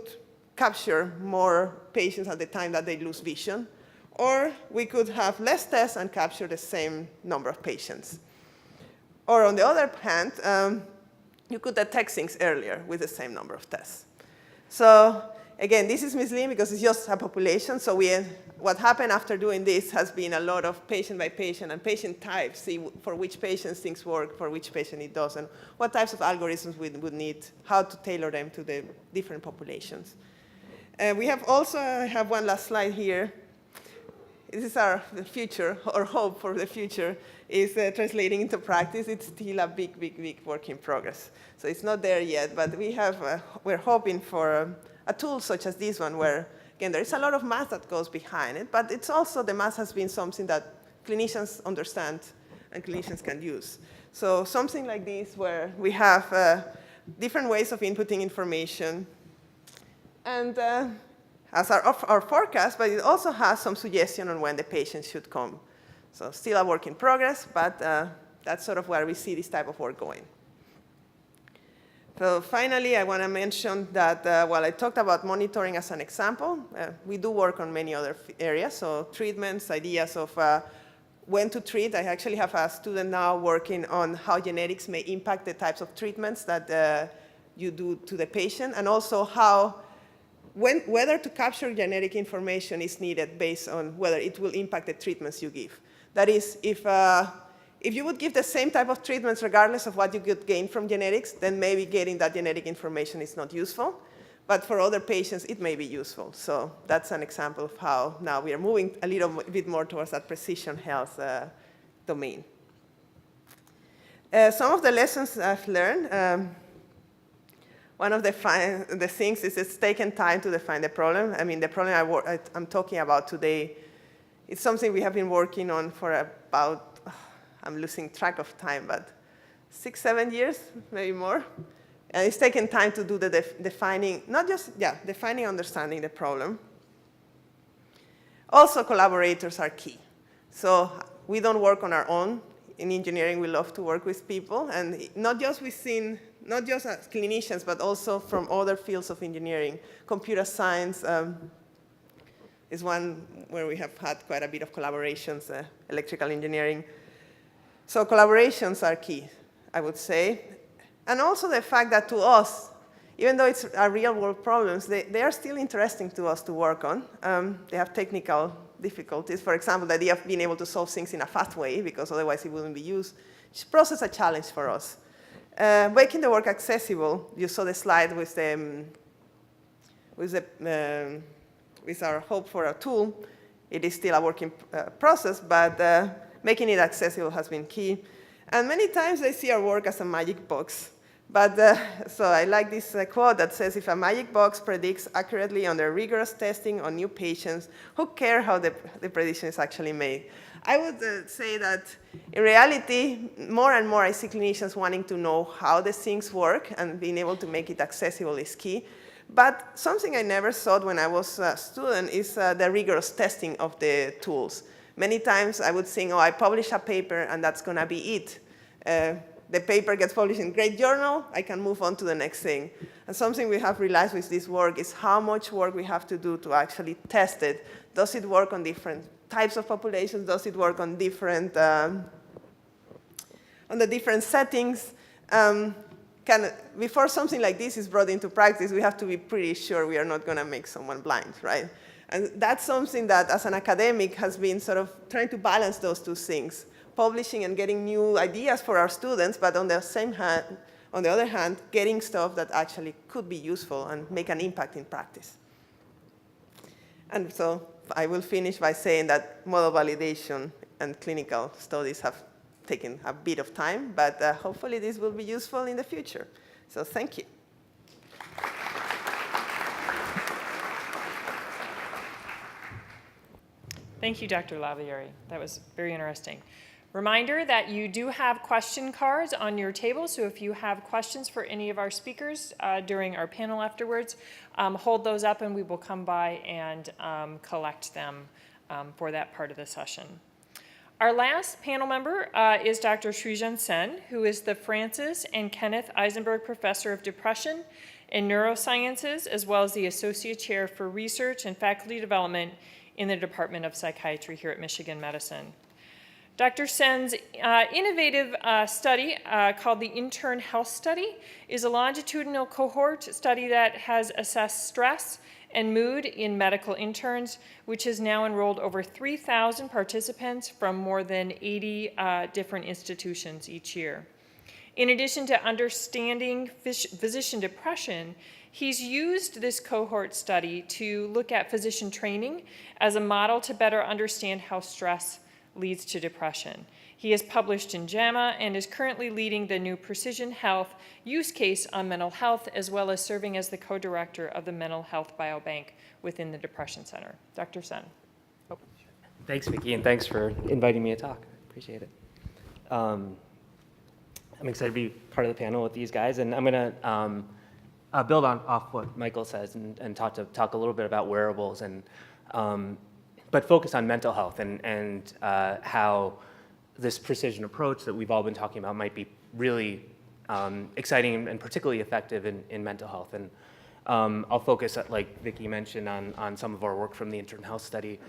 capture more patients at the time that they lose vision, or we could have less tests and capture the same number of patients. Or on the other hand, you could detect things earlier with the same number of tests. So again, this is misleading because it's just a population. So what happened after doing this has been a lot of patient by patient and patient types, see for which patients things work, for which patient it doesn't, what types of algorithms we would need, how to tailor them to the different populations. We have also, I have one last slide here. This is the future, or hope for the future, is translating into practice. It's still a big, big, big work in progress. So it's not there yet, but we're hoping for a tool such as this one where, again, there is a lot of math that goes behind it, but it's also, the math has been something that clinicians understand and clinicians can use. So something like this where we have different ways of inputting information and has our forecast, but it also has some suggestion on when the patient should come. So still a work in progress, but that's sort of where we see this type of work going. So finally, I want to mention that while I talked about monitoring as an example, we do work on many other areas. So treatments, ideas of when to treat. I actually have a student now working on how genetics may impact the types of treatments that you do to the patient, and also how, whether to capture genetic information is needed based on whether it will impact the treatments you give. That is, if you would give the same type of treatments regardless of what you could gain from genetics, then maybe getting that genetic information is not useful. But for other patients, it may be useful. So that's an example of how now we are moving a little bit more towards that precision health domain. Some of the lessons I've learned, one of the things is it's taken time to define the problem. I mean, the problem I'm talking about today, it's something we have been working on for about, I'm losing track of time, but 6, 7 years, maybe more. And it's taken time to do the defining, not just, defining, understanding the problem. Also, collaborators are key. So we don't work on our own. In engineering, we love to work with people, and not just as clinicians, but also from other fields of engineering. Computer science is one where we have had quite a bit of collaborations, electrical engineering. So collaborations are key, I would say. And also the fact that to us, even though it's real world problems, they are still interesting to us to work on. They have technical difficulties. For example, the idea of being able to solve things in a fast way, because otherwise it wouldn't be used, which poses a challenge for us. Making the work accessible, you saw the slide with our hope for a tool. It is still a working process, but making it accessible has been key. And many times they see our work as a magic box. But so I like this quote that says, if a magic box predicts accurately under rigorous testing on new patients, who care how the prediction is actually made? I would say that in reality, more and more I see clinicians wanting to know how the things work, and being able to make it accessible is key. But something I never thought when I was a student is the rigorous testing of the tools. Many times I would think, oh, I publish a paper and that's going to be it. The paper gets published in a great journal, I can move on to the next thing. And something we have realized with this work is how much work we have to do to actually test it. Does it work on different types of populations? Does it work on different, on the different settings? Before something like this is brought into practice, we have to be pretty sure we are not going to make someone blind, right? And that's something that, as an academic, has been sort of trying to balance those two things. Publishing and getting new ideas for our students, but on the other hand, getting stuff that actually could be useful and make an impact in practice. And so I will finish by saying that model validation and clinical studies have taken a bit of time, but hopefully this will be useful in the future. So thank you. Thank you, Dr. Lavieri. That was very interesting. Reminder that you do have question cards on your table, so if you have questions for any of our speakers during our panel afterwards, hold those up and we will come by and collect them for that part of the session. Our last panel member is Dr. Srijan Sen, who is the Francis and Kenneth Eisenberg Professor of Depression and Neurosciences, as well as the Associate Chair for Research and Faculty Development in the Department of Psychiatry here at Michigan Medicine. Dr. Sen's innovative study called the Intern Health Study is a longitudinal cohort study that has assessed stress and mood in medical interns, which has now enrolled over 3,000 participants from more than 80 different institutions each year. In addition to understanding physician depression, he's used this cohort study to look at physician training as a model to better understand how stress leads to depression. He is published in JAMA and is currently leading the new Precision Health use case on mental health, as well as serving as the co-director of the Mental Health Biobank within the Depression Center. Dr. Sen. Oh. Thanks, Vicki, and thanks for inviting me to talk. Appreciate it. I'm excited to be part of the panel with these guys, and I'm going to build off what Michael says and talk a little bit about wearables, and but focus on mental health and how this precision approach that we've all been talking about might be really exciting and particularly effective in mental health. And I'll focus, like Vicki mentioned, on some of our work from the Intern Health Study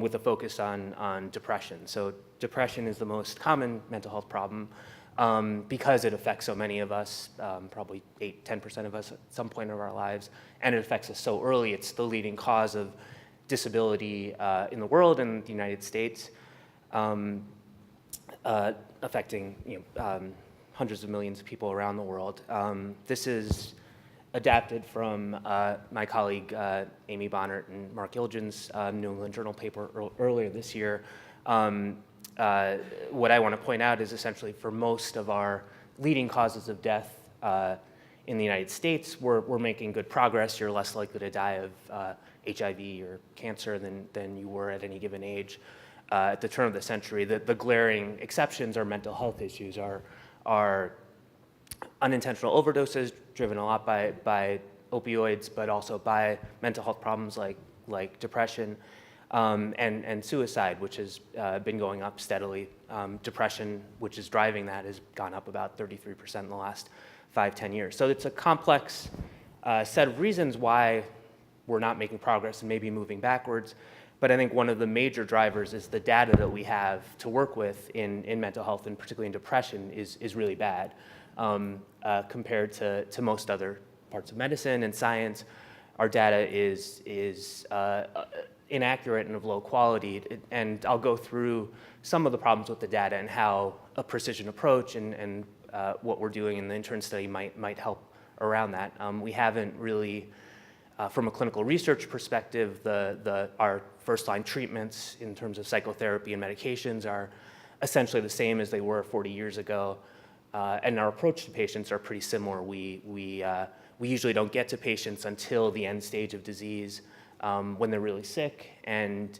with a focus on depression. So depression is the most common mental health problem because it affects so many of us, probably 8-10% of us at some point of our lives, and it affects us so early. It's the leading cause of disability in the world and the United States. Affecting hundreds of millions of people around the world. This is adapted from my colleague Amy Bonnert and Mark Ilgen's New England Journal paper earlier this year. What I want to point out is essentially for most of our leading causes of death in the United States, we're making good progress. You're less likely to die of HIV or cancer than you were at any given age. At the turn of the century, the glaring exceptions are mental health issues, are unintentional overdoses driven a lot by opioids, but also by mental health problems like depression and suicide, which has been going up steadily. Depression, which is driving that, has gone up about 33% in the last 5-10 years. So it's a complex set of reasons why we're not making progress and maybe moving backwards. But I think one of the major drivers is the data that we have to work with in mental health, and particularly in depression, is really bad compared to most other parts of medicine and science. Our data is inaccurate and of low quality, and I'll go through some of the problems with the data and how a precision approach and what we're doing in the intern study might help around that. We haven't really, from a clinical research perspective, our first-line treatments in terms of psychotherapy and medications are essentially the same as they were 40 years ago, and our approach to patients are pretty similar. We usually don't get to patients until the end stage of disease when they're really sick, and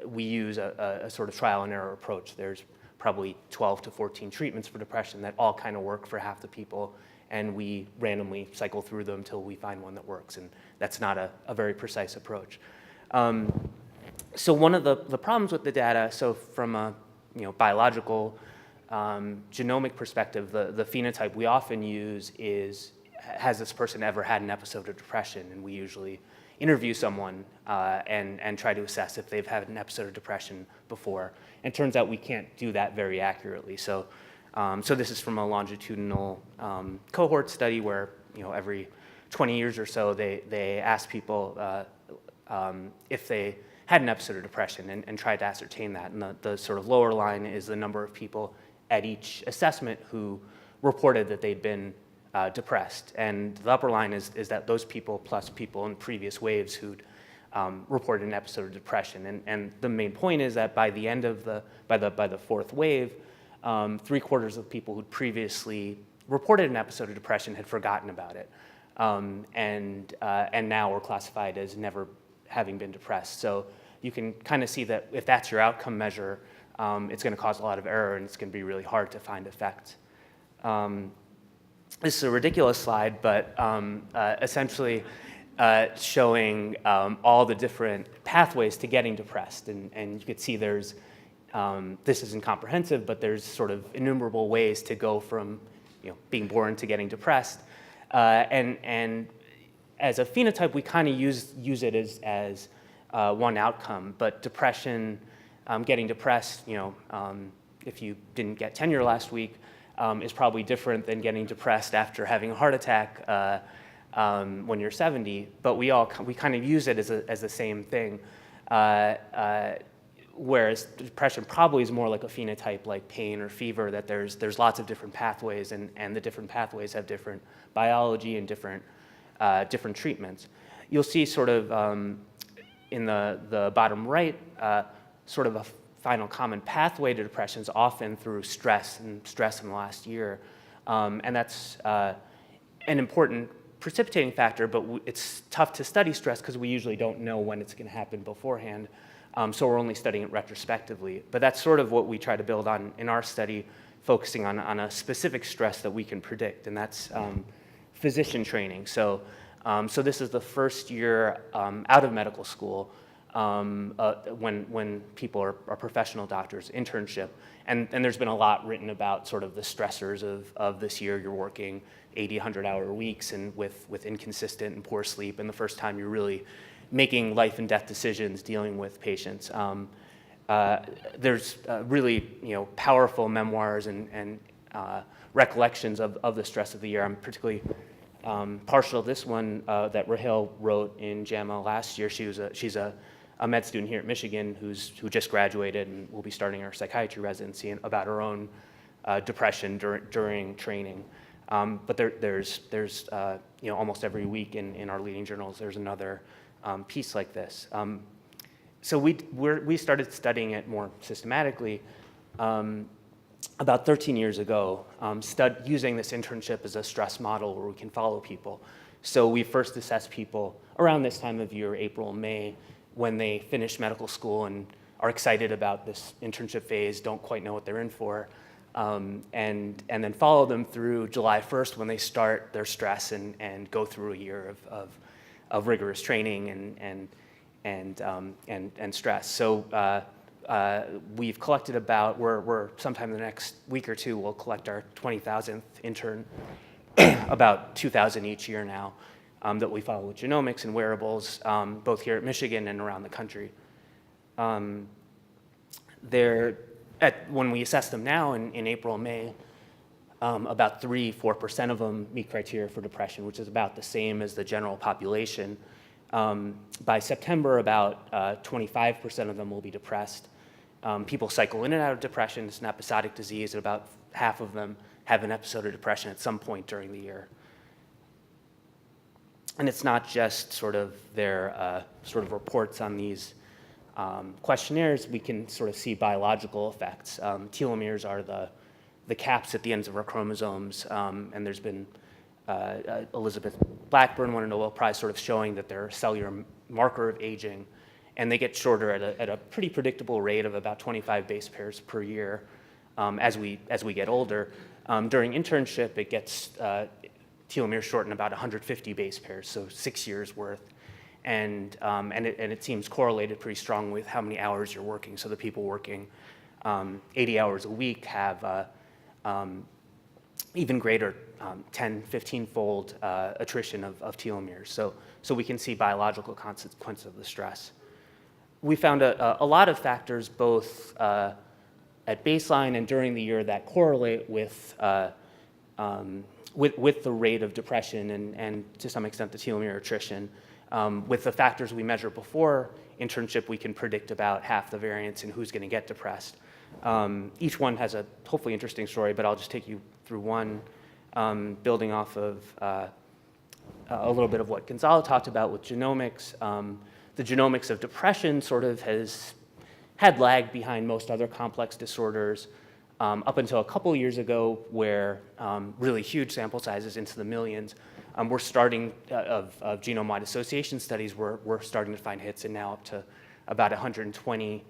we use a sort of trial and error approach. There's probably 12 to 14 treatments for depression that all kind of work for half the people, and we randomly cycle through them until we find one that works, and that's not a very precise approach. So one of the problems with the data, so from a biological genomic perspective, the phenotype we often use is, has this person ever had an episode of depression? And we usually interview someone and try to assess if they've had an episode of depression before. And it turns out we can't do that very accurately. So this is from a longitudinal cohort study where every 20 years or so they asked people if they had an episode of depression and tried to ascertain that. And the sort of lower line is the number of people at each assessment who reported that they'd been depressed. And the upper line is that those people plus people in previous waves who'd reported an episode of depression. And the main point is that by the end of by the fourth wave, 3/4 of people who'd previously reported an episode of depression had forgotten about it. And now we're classified as never having been depressed. So you can kind of see that if that's your outcome measure, it's going to cause a lot of error, and it's going to be really hard to find effect. This is a ridiculous slide, but essentially showing all the different pathways to getting depressed. And you could see there's, this isn't comprehensive, but there's sort of innumerable ways to go from being born to getting depressed. And as a phenotype, we kind of use it as one outcome. But depression, getting depressed, if you didn't get tenure last week, is probably different than getting depressed after having a heart attack when you're 70. But we kind of use it as the same thing. Whereas depression probably is more like a phenotype like pain or fever, that there's lots of different pathways, and the different pathways have different biology and different treatments. You'll see sort of in the bottom right sort of a final common pathway to depression is often through stress in the last year. And that's an important precipitating factor, but it's tough to study stress because we usually don't know when it's going to happen beforehand. So we're only studying it retrospectively. But that's sort of what we try to build on in our study, focusing on a specific stress that we can predict, and that's physician training. So this is the first year out of medical school when people are professional doctors, internship. And there's been a lot written about sort of the stressors of this year. You're working 80, 100-hour weeks and with inconsistent and poor sleep, and the first time you're really making life and death decisions, dealing with patients. There's really powerful memoirs and recollections of the stress of the year. I'm particularly partial to this one that Rahel wrote in JAMA last year. She's a med student here at Michigan who just graduated and will be starting her psychiatry residency, and about her own depression during training. But there's almost every week in our leading journals there's another piece like this. So we started studying it more systematically about 13 years ago, using this internship as a stress model where we can follow people. So we first assess people around this time of year, April, May, when they finish medical school and are excited about this internship phase, don't quite know what they're in for, and then follow them through July 1st when they start their stress and go through a year of rigorous training and stress. So we've collected we're sometime in the next week or two, we'll collect our 20,000th intern, about 2,000 each year now, that we follow with genomics and wearables, both here at Michigan and around the country. When we assess them now in April and May, about 3-4% of them meet criteria for depression, which is about the same as the general population. By September, about 25% of them will be depressed. People cycle in and out of depression. It's an episodic disease, and about half of them have an episode of depression at some point during the year. And it's not just sort of their sort of reports on these questionnaires. We can sort of see biological effects. Telomeres are the caps at the ends of our chromosomes, and there's been Elizabeth Blackburn won a Nobel Prize sort of showing that they're a cellular marker of aging, and they get shorter at a pretty predictable rate of about 25 base pairs per year as we get older. During internship, it gets telomeres shorten about 150 base pairs, so 6 years worth, and it seems correlated pretty strongly with how many hours you're working. So the people working 80 hours a week have even greater 10, 15-fold attrition of telomeres. So we can see biological consequences of the stress. We found a lot of factors both at baseline and during the year that correlate with the rate of depression and to some extent the telomere attrition. With the factors we measure before internship, we can predict about half the variance in who's going to get depressed. Each one has a hopefully interesting story, but I'll just take you through one, building off of a little bit of what Gonzalo talked about with genomics. The genomics of depression sort of has had lag behind most other complex disorders up until a couple years ago, where really huge sample sizes into the millions. We're starting of genome-wide association studies, we're starting to find hits, and now up to about 120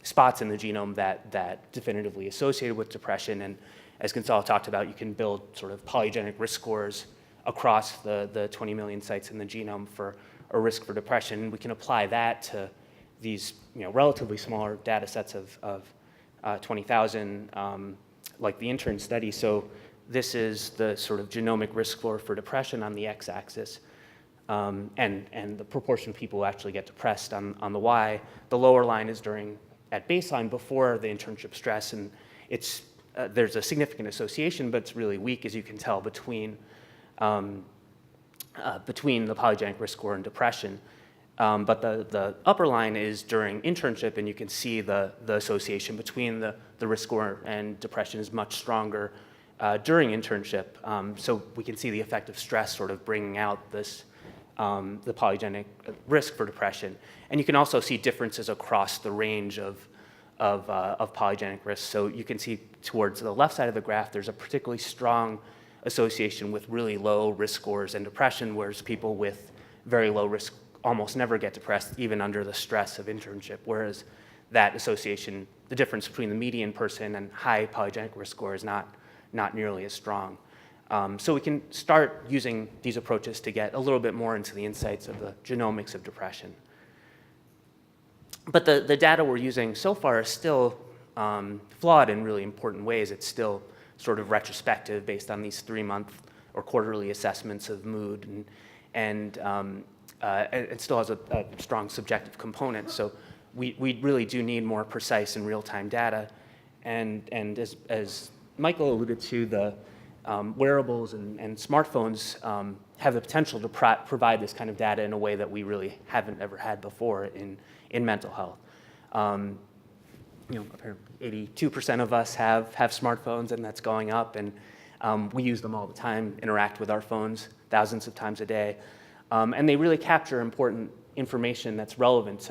spots in the genome that definitively associated with depression. And as Gonzalo talked about, you can build sort of polygenic risk scores across the 20 million sites in the genome for a risk for depression. We can apply that to these relatively smaller data sets of 20,000, like the intern study. So this is the sort of genomic risk score for depression on the x-axis, and the proportion of people who actually get depressed on the y. The lower line is at baseline before the internship stress, and there's a significant association, but it's really weak, as you can tell, between the polygenic risk score and depression. But the upper line is during internship, and you can see the association between the risk score and depression is much stronger during internship. So we can see the effect of stress sort of bringing out this the polygenic risk for depression. And you can also see differences across the range of of polygenic risk. So you can see towards the left side of the graph, there's a particularly strong association with really low risk scores and depression, whereas people with very low risk almost never get depressed, even under the stress of internship, whereas that association, the difference between the median person and high polygenic risk score is not nearly as strong. So we can start using these approaches to get a little bit more into the insights of the genomics of depression. But the data we're using so far is still flawed in really important ways. It's still sort of retrospective based on these 3-month or quarterly assessments of mood, and it still has a strong subjective component. So we really do need more precise and real-time data. And as Michael alluded to, the wearables and smartphones have the potential to provide this kind of data in a way that we really haven't ever had before in mental health. Apparently 82% of us have smartphones, and that's going up, and we use them all the time, interact with our phones thousands of times a day, and they really capture important information that's relevant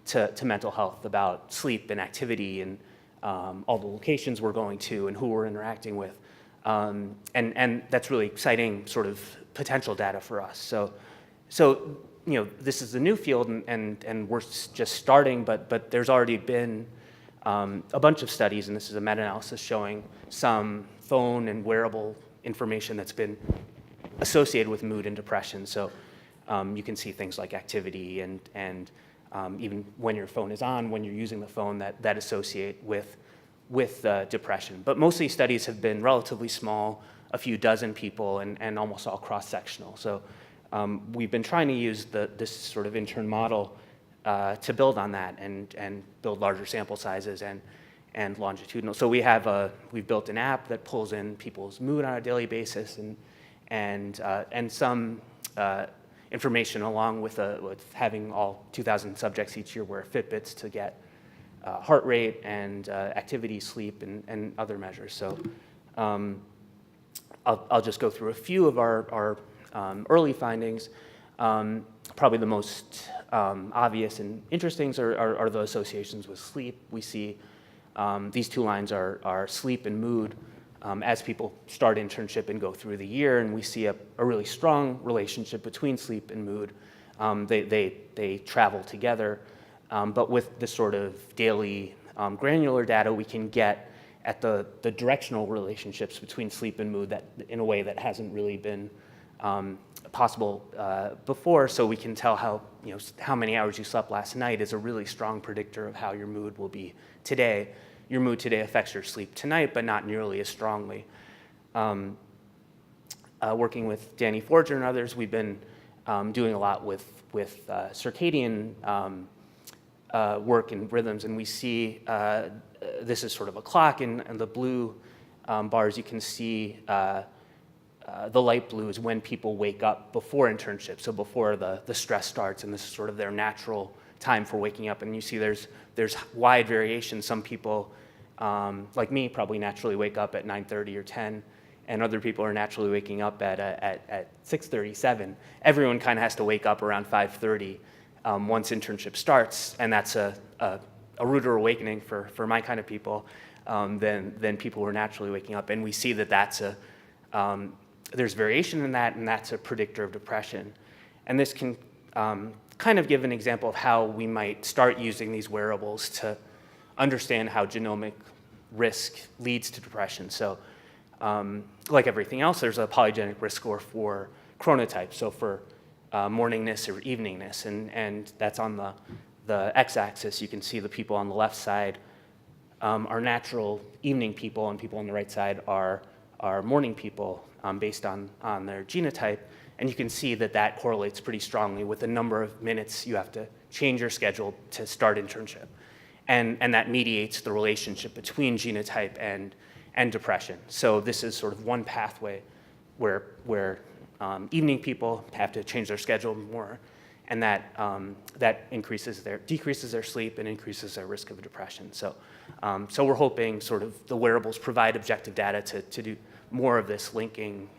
to mental health about sleep and activity and all the locations we're going to and who we're interacting with. And that's really exciting sort of potential data for us. So this is a new field, and we're just starting, but there's already been a bunch of studies, and this is a meta-analysis showing some phone and wearable information that's been associated with mood and depression. So you can see things like activity and even when your phone is on, when you're using the phone, that associate with depression. But most of these studies have been relatively small, a few dozen people, and almost all cross-sectional. So we've been trying to use this sort of intern model to build on that and build larger sample sizes and longitudinal. So we've built an app that pulls in people's mood on a daily basis and some information along with having all 2,000 subjects each year wear Fitbits to get heart rate and activity, sleep, and other measures. So I'll just go through a few of our early findings. Probably the most obvious and interesting are the associations with sleep. We see these two lines are sleep and mood as people start internship and go through the year, and we see a really strong relationship between sleep and mood. They travel together, but with this sort of daily granular data, we can get at the directional relationships between sleep and mood that in a way that hasn't really been possible before. So we can tell how many hours you slept last night is a really strong predictor of how your mood will be today. Your mood today affects your sleep tonight, but not nearly as strongly. Working with Danny Forger and others, we've been doing a lot with circadian work and rhythms, and we see this is sort of a clock, and the blue bars you can see the light blue is when people wake up before internship, so before the stress starts, and this is sort of their natural time for waking up. And you see there's wide variation. Some people, like me, probably naturally wake up at 9:30 or 10, and other people are naturally waking up at 6:30, 7. Everyone kind of has to wake up around 5:30 once internship starts, and that's a ruder awakening for my kind of people than people who are naturally waking up. And we see that's there's variation in that, and that's a predictor of depression. And this can kind of give an example of how we might start using these wearables to understand how genomic risk leads to depression. So like everything else, there's a polygenic risk score for chronotype, so for morningness or eveningness, and that's on the x-axis. You can see the people on the left side are natural evening people, and people on the right side are morning people based on their genotype. And you can see that correlates pretty strongly with the number of minutes you have to change your schedule to start internship. And that mediates the relationship between genotype and depression. So this is sort of one pathway where evening people have to change their schedule more, and that decreases their sleep and increases their risk of depression. So we're hoping sort of the wearables provide objective data to do more of this linking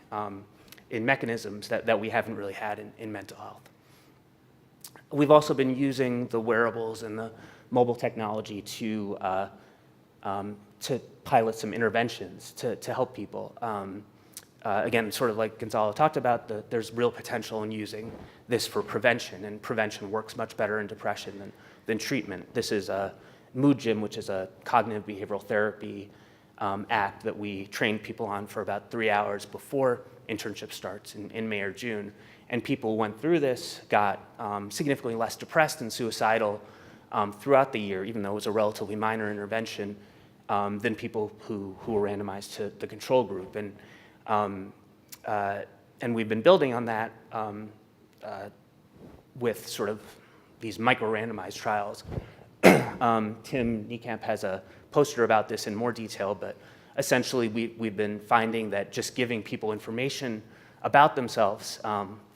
in mechanisms that we haven't really had in mental health. We've also been using the wearables and mobile technology to pilot some interventions to help people. Again, sort of like Gonzalo talked about, there's real potential in using this for prevention, and prevention works much better in depression than treatment. This is a Mood Gym, which is a cognitive behavioral therapy app that we trained people on for about 3 hours before internship starts in May or June. And people who went through this got significantly less depressed and suicidal throughout the year, even though it was a relatively minor intervention, than people who were randomized to the control group. And we've been building on that with sort of these micro-randomized trials. Tim Niekamp has a poster about this in more detail, but essentially we've been finding that just giving people information about themselves,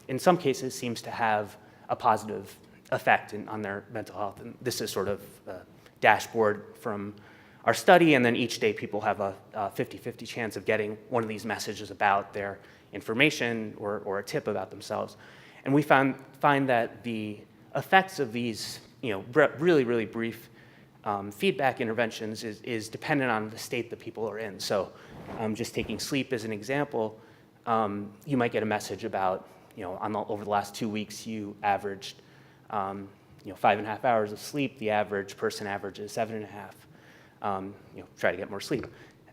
in some cases, seems to have a positive effect on their mental health. And this is sort of a dashboard from our study, and then each day people have a 50-50 chance of getting one of these messages about their information or a tip about themselves. And we find that the effects of these really, really brief feedback interventions is dependent on the state that people are in. So just taking sleep as an example, you might get a message about, over the last 2 weeks, you averaged 5.5 hours of sleep. The average person averages 7.5. Try to get more sleep.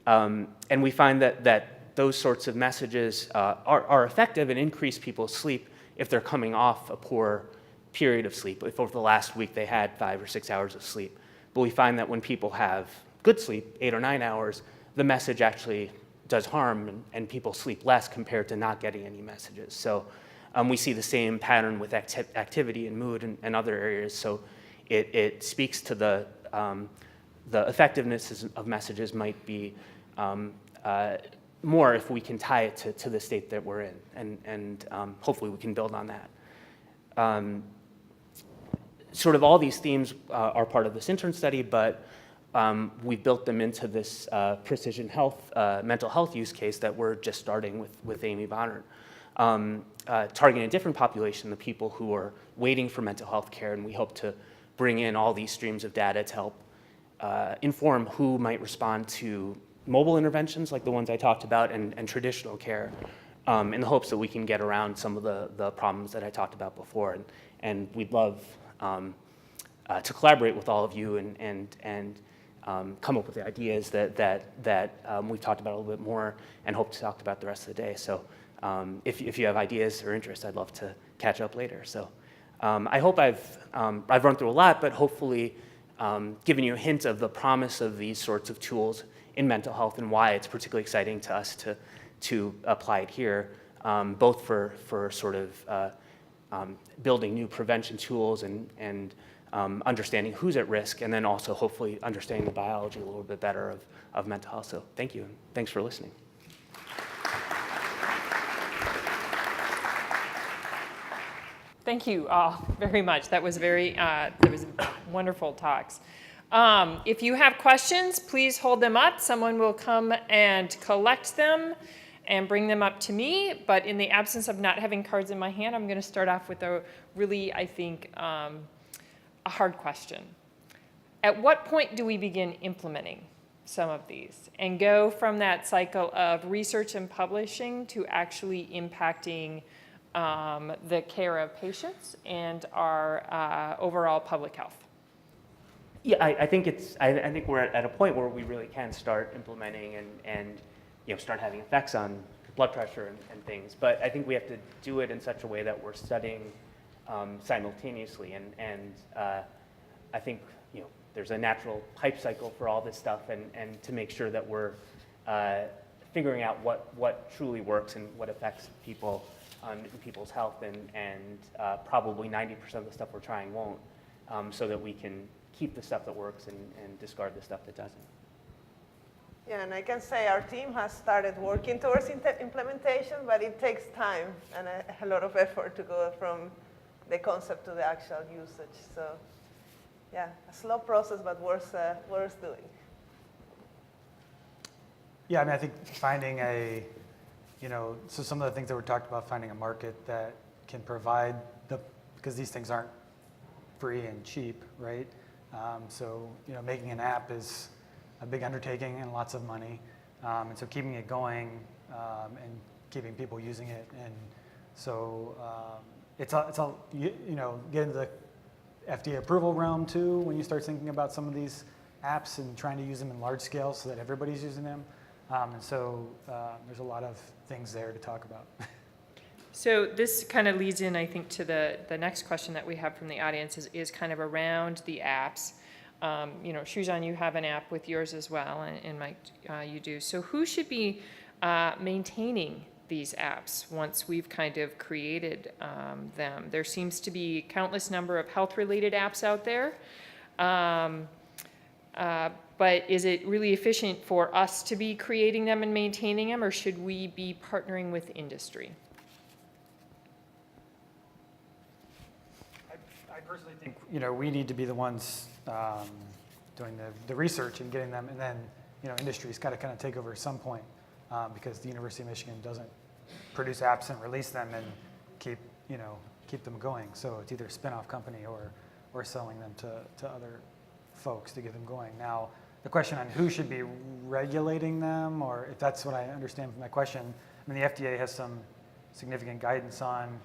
And we find that those sorts of messages are effective and increase people's sleep if they're coming off a poor period of sleep, if over the last week they had 5 or 6 hours of sleep. But we find that when people have good sleep, 8 or 9 hours, the message actually does harm, and people sleep less compared to not getting any messages. So we see the same pattern with activity and mood and other areas. So it speaks to the effectiveness of messages might be more if we can tie it to the state that we're in, and hopefully we can build on that. Sort of all these themes are part of this intern study, but we built them into this precision health, mental health use case that we're just starting with Amy Bonner, targeting a different population, the people who are waiting for mental health care, and we hope to bring in all these streams of data to help inform who might respond to mobile interventions like the ones I talked about and traditional care, in the hopes that we can get around some of the problems that I talked about before. And we'd love to collaborate with all of you and come up with the ideas that we've talked about a little bit more and hope to talk about the rest of the day. So if you have ideas or interest, I'd love to catch up later. So I hope I've run through a lot, but hopefully given you a hint of the promise of these sorts of tools in mental health and why it's particularly exciting to us to apply it here, both for sort of building new prevention tools and understanding who's at risk, and then also hopefully understanding the biology a little bit better of mental health. So thank you, and thanks for listening. Thank you all very much. That was wonderful talks. If you have questions, please hold them up. Someone will come and collect them and bring them up to me. But in the absence of not having cards in my hand, I'm going to start off with a really, I think, a hard question. At what point do we begin implementing some of these and go from that cycle of research and publishing to actually impacting the care of patients and our overall public health? Yeah, I think we're at a point where we really can start implementing and start having effects on blood pressure and things. But I think we have to do it in such a way that we're studying simultaneously. And I think there's a natural hype cycle for all this stuff, and to make sure that we're figuring out what truly works and what affects people in people's health, and probably 90% of the stuff we're trying won't, so that we can keep the stuff that works and discard the stuff that doesn't. Yeah, and I can say our team has started working towards implementation, but it takes time and a lot of effort to go from the concept to the actual usage. So yeah, a slow process, but worth doing. Yeah, I mean, I think finding so some of the things that were talked about, finding a market that can provide because these things aren't free and cheap, right? So making an app is a big undertaking and lots of money. And so keeping it going and keeping people using it. And so it's all get into the FDA approval realm too when you start thinking about some of these apps and trying to use them in large scale so that everybody's using them. And so there's a lot of things there to talk about. So this kind of leads in, I think, to the next question that we have from the audience is kind of around the apps. Srijan, you have an app with yours as well, and Mike, you do. So who should be maintaining these apps once we've kind of created them? There seems to be a countless number of health-related apps out there. But is it really efficient for us to be creating them and maintaining them, or should we be partnering with industry? I personally think we need to be the ones doing the research and getting them, and then industry's got to kind of take over at some point because the University of Michigan doesn't produce apps and release them and keep them going. So it's either a spin-off company or selling them to other folks to get them going. Now, the question on who should be regulating them, or if that's what I understand from that question, I mean, the FDA has some significant guidance on,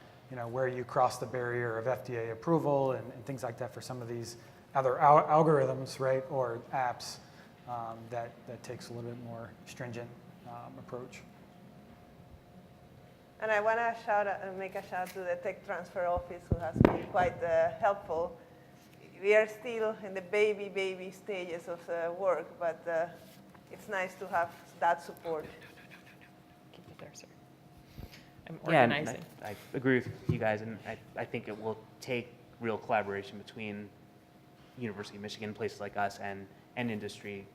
where you cross the barrier of FDA approval and things like that for some of these other algorithms, right, or apps that takes a little bit more stringent approach. And I want to make a shout to the Tech Transfer Office, who has been quite helpful. We are still in the baby stages of the work, but it's nice to have that support. Keep it there, sir. I'm Yeah, organizing. I agree with you guys, and I think it will take real collaboration between University of Michigan, places like us, and industry.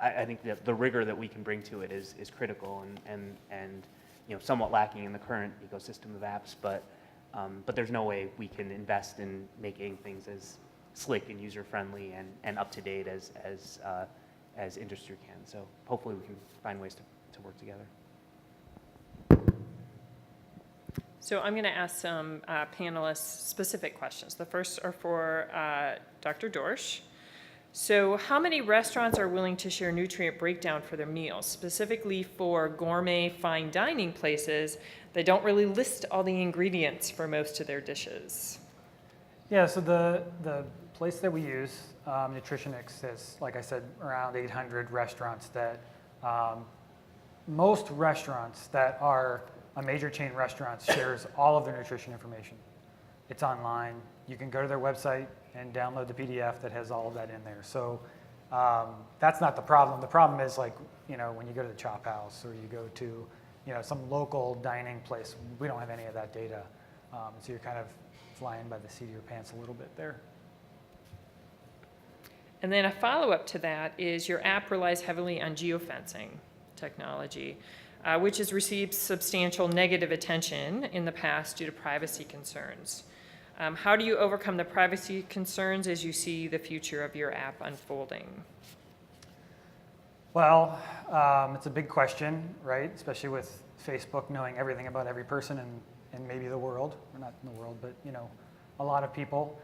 I think that the rigor that we can bring to it is critical and somewhat lacking in the current ecosystem of apps, but there's no way we can invest in making things as slick and user-friendly and up-to-date as industry can. So hopefully we can find ways to work together. So I'm going to ask some panelists specific questions. The first are for Dr. Dorsch. So how many restaurants are willing to share nutrient breakdown for their meals, specifically for gourmet fine dining places that don't really list all the ingredients for most of their dishes? Yeah, so the place that we use, Nutritionix, is, like I said, around 800 restaurants that most restaurants that are a major chain restaurant shares all of their nutrition information. It's online. You can go to their website and download the PDF that has all of that in there. So that's not the problem. The problem is when you go to the Chop House or you go to some local dining place, we don't have any of that data. So you're kind of flying by the seat of your pants a little bit there. And then a follow-up to that is your app relies heavily on geofencing technology, which has received substantial negative attention in the past due to privacy concerns. How do you overcome the privacy concerns as you see the future of your app unfolding? Well, it's a big question, right? Especially with Facebook knowing everything about every person in maybe the world, or not in the world, but a lot of people.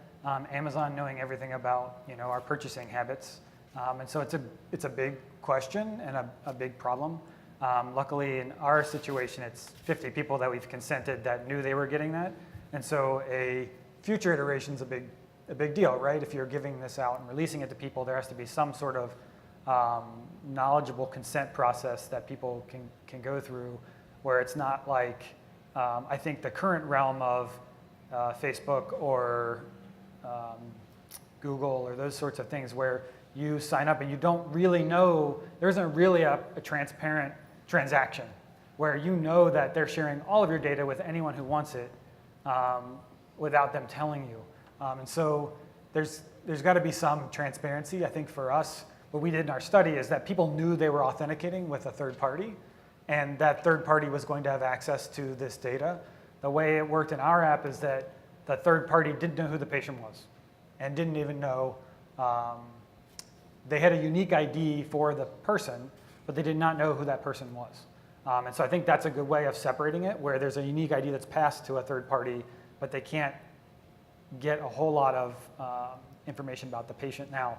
Amazon knowing everything about our purchasing habits, and so it's a big question and a big problem. Luckily, in our situation, it's 50 people that we've consented that knew they were getting that, and so a future iteration is a big deal, right? If you're giving this out and releasing it to people, there has to be some sort of knowledgeable consent process that people can go through, where it's not like I think the current realm of Facebook or Google or those sorts of things, where you sign up and you don't really know, there isn't really a transparent transaction where that they're sharing all of your data with anyone who wants it without them telling you. And so there's got to be some transparency. I think for us, what we did in our study is that people knew they were authenticating with a third party, and that third party was going to have access to this data. The way it worked in our app is that the third party didn't know who the patient was and didn't even know. They had a unique ID for the person, but they did not know who that person was. And so I think that's a good way of separating it, where there's a unique ID that's passed to a third party, but they can't get a whole lot of information about the patient. Now,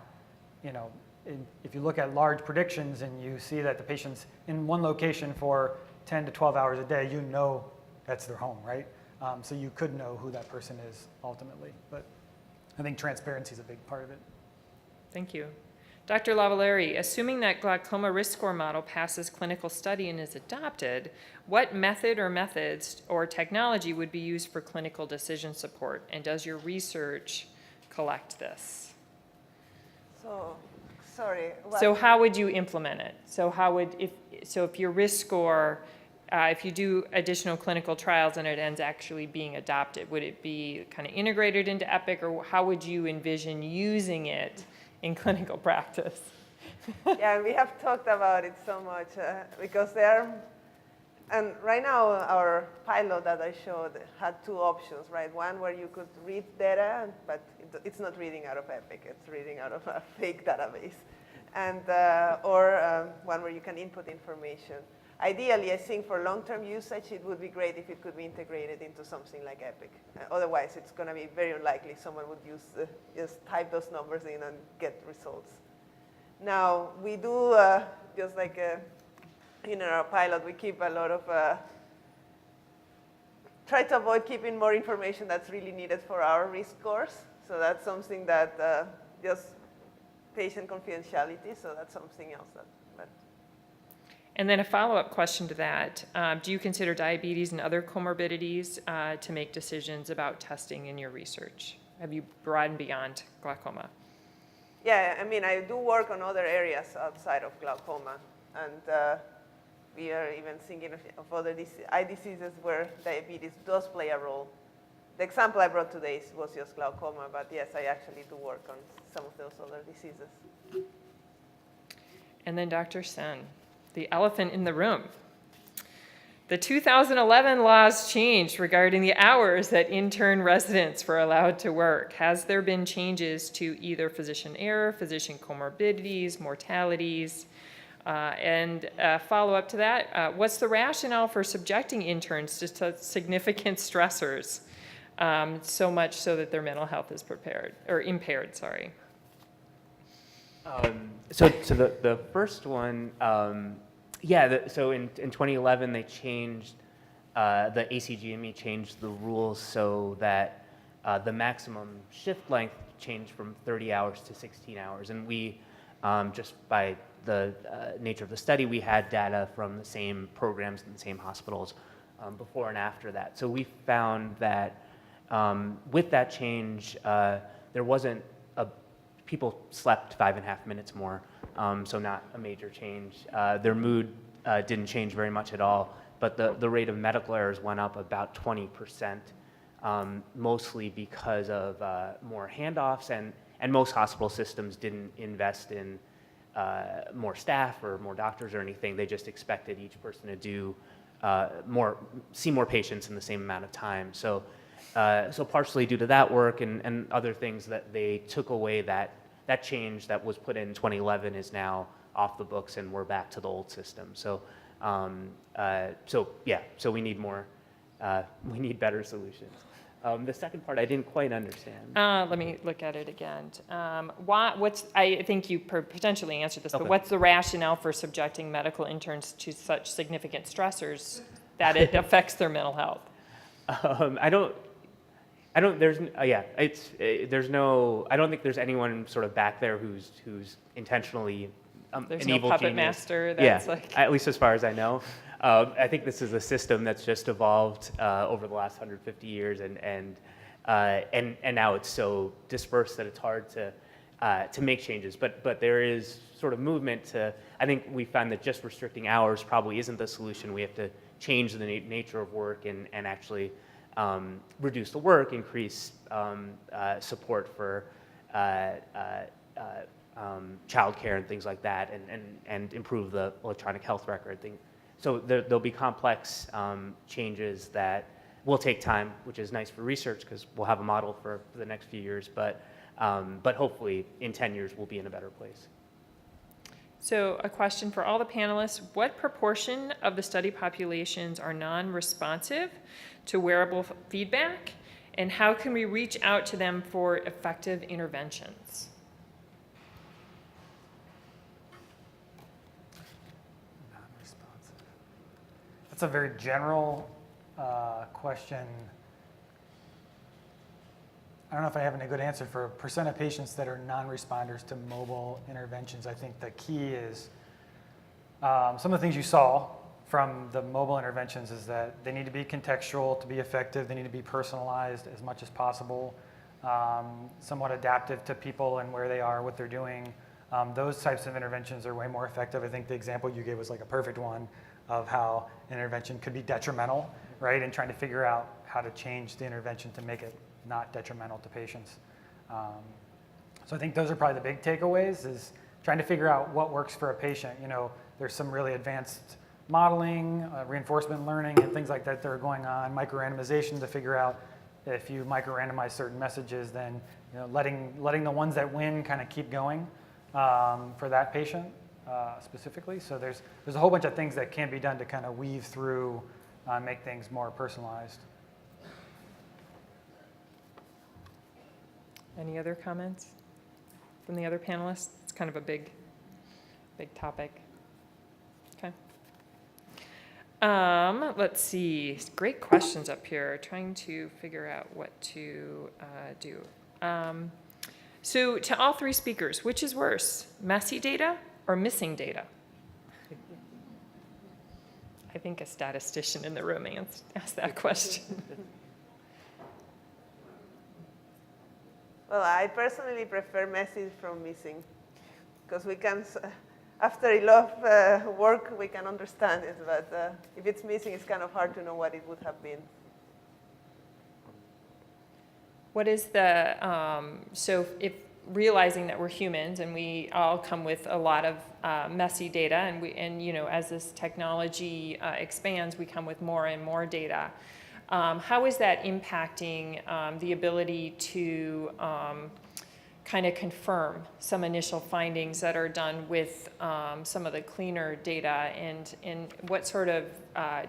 if you look at large predictions and you see that the patient's in one location for 10 to 12 hours a day, you know that's their home, right? So you could know who that person is ultimately. But I think transparency is a big part of it. Thank you. Dr. Lavieri, assuming that glaucoma risk score model passes clinical study and is adopted, what method or methods or technology would be used for clinical decision support? And does your research collect this? So, sorry. So how would you implement it? So if your risk score, if you do additional clinical trials and it ends actually being adopted, would it be kind of integrated into EPIC, or how would you envision using it in clinical practice? Yeah, we have talked about it so much because and right now our pilot that I showed had two options, right? One where you could read data, but it's not reading out of EPIC, it's reading out of a fake database. And, or one where you can input information. Ideally, I think for long-term usage, it would be great if it could be integrated into something like EPIC. Otherwise, it's going to be very unlikely someone would just type those numbers in and get results. Now, we do, just like in our pilot, we keep a lot of, try to avoid keeping more information that's really needed for our risk scores. So that's something that just patient confidentiality, so that's something else that. And then a follow-up question to that, do you consider diabetes and other comorbidities to make decisions about testing in your research? Have you broadened beyond glaucoma? Yeah, I mean, I do work on other areas outside of glaucoma, and we are even thinking of other eye diseases where diabetes does play a role. The example I brought today was just glaucoma, but yes, I actually do work on some of those other diseases. And then Dr. Sen, the elephant in the room. The 2011 laws changed regarding the hours that intern residents were allowed to work. Has there been changes to either physician error, physician comorbidities, mortalities? And follow up to that, what's the rationale for subjecting interns to significant stressors, so much so that their mental health is impaired, sorry? So the first one, so in 2011 they changed, the ACGME changed the rules so that the maximum shift length changed from 30 hours to 16 hours. And we, just by the nature of the study, we had data from the same programs and the same hospitals before and after that. So we found that with that change, there wasn't people slept 5.5 minutes more, so not a major change. Their mood didn't change very much at all, but the rate of medical errors went up about 20%, mostly because of more handoffs, and most hospital systems didn't invest in more staff or more doctors or anything. They just expected each person to do see more patients in the same amount of time. So partially due to that work and other things that they took away, that change that was put in 2011 is now off the books and we're back to the old system. So so we need more, we need better solutions. The second part I didn't quite understand. Let me look at it again. I think you potentially answered this, Okay. but what's the rationale for subjecting medical interns to such significant stressors that it affects their mental health? I don't think there's anyone sort of back there who's intentionally There's an no evil puppet genius. master that's like. At least as far as I know. I think this is a system that's just evolved over the last 150 years, and now it's so dispersed that it's hard to make changes. But there is sort of movement to. I think we find that just restricting hours probably isn't the solution. We have to change the nature of work and actually reduce the work, increase support for childcare and things like that, and improve the electronic health record thing. So there'll be complex changes that will take time, which is nice for research because we'll have a model for the next few years. But hopefully in 10 years we'll be in a better place. So a question for all the panelists: what proportion of the study populations are non-responsive to wearable feedback? And how can we reach out to them for effective interventions? Non-responsive. That's a very general question. I don't know if I have any good answer for percent of patients that are non-responders to mobile interventions. I think the key is some of the things you saw from the mobile interventions is that they need to be contextual to be effective. They need to be personalized as much as possible, somewhat adaptive to people and where they are, what they're doing. Those types of interventions are way more effective. I think the example you gave was like a perfect one of how an intervention could be detrimental, right? And trying to figure out how to change the intervention to make it not detrimental to patients. So I think those are probably the big takeaways, is trying to figure out what works for a patient. You know, there's some really advanced modeling, reinforcement learning, and things like that that are going on, micro-randomization to figure out if you micro-randomize certain messages, then letting the ones that win kind of keep going for that patient specifically. So there's a whole bunch of things that can be done to kind of weave through, make things more personalized. Any other comments from the other panelists? It's kind of a big topic. Okay. Let's see. Great questions up here. Trying to figure out what to do. So to all three speakers, which is worse, messy data or missing data? I think a statistician in the room asked that question. Well, I personally prefer message from missing, because we can, after a lot of work, we can understand it, but if it's missing, it's kind of hard to know what it would have been. What is the, so if realizing that we're humans and we all come with a lot of messy data, and you know, as this technology expands, we come with more and more data. How is that impacting the ability to kind of confirm some initial findings that are done with some of the cleaner data, and what sort of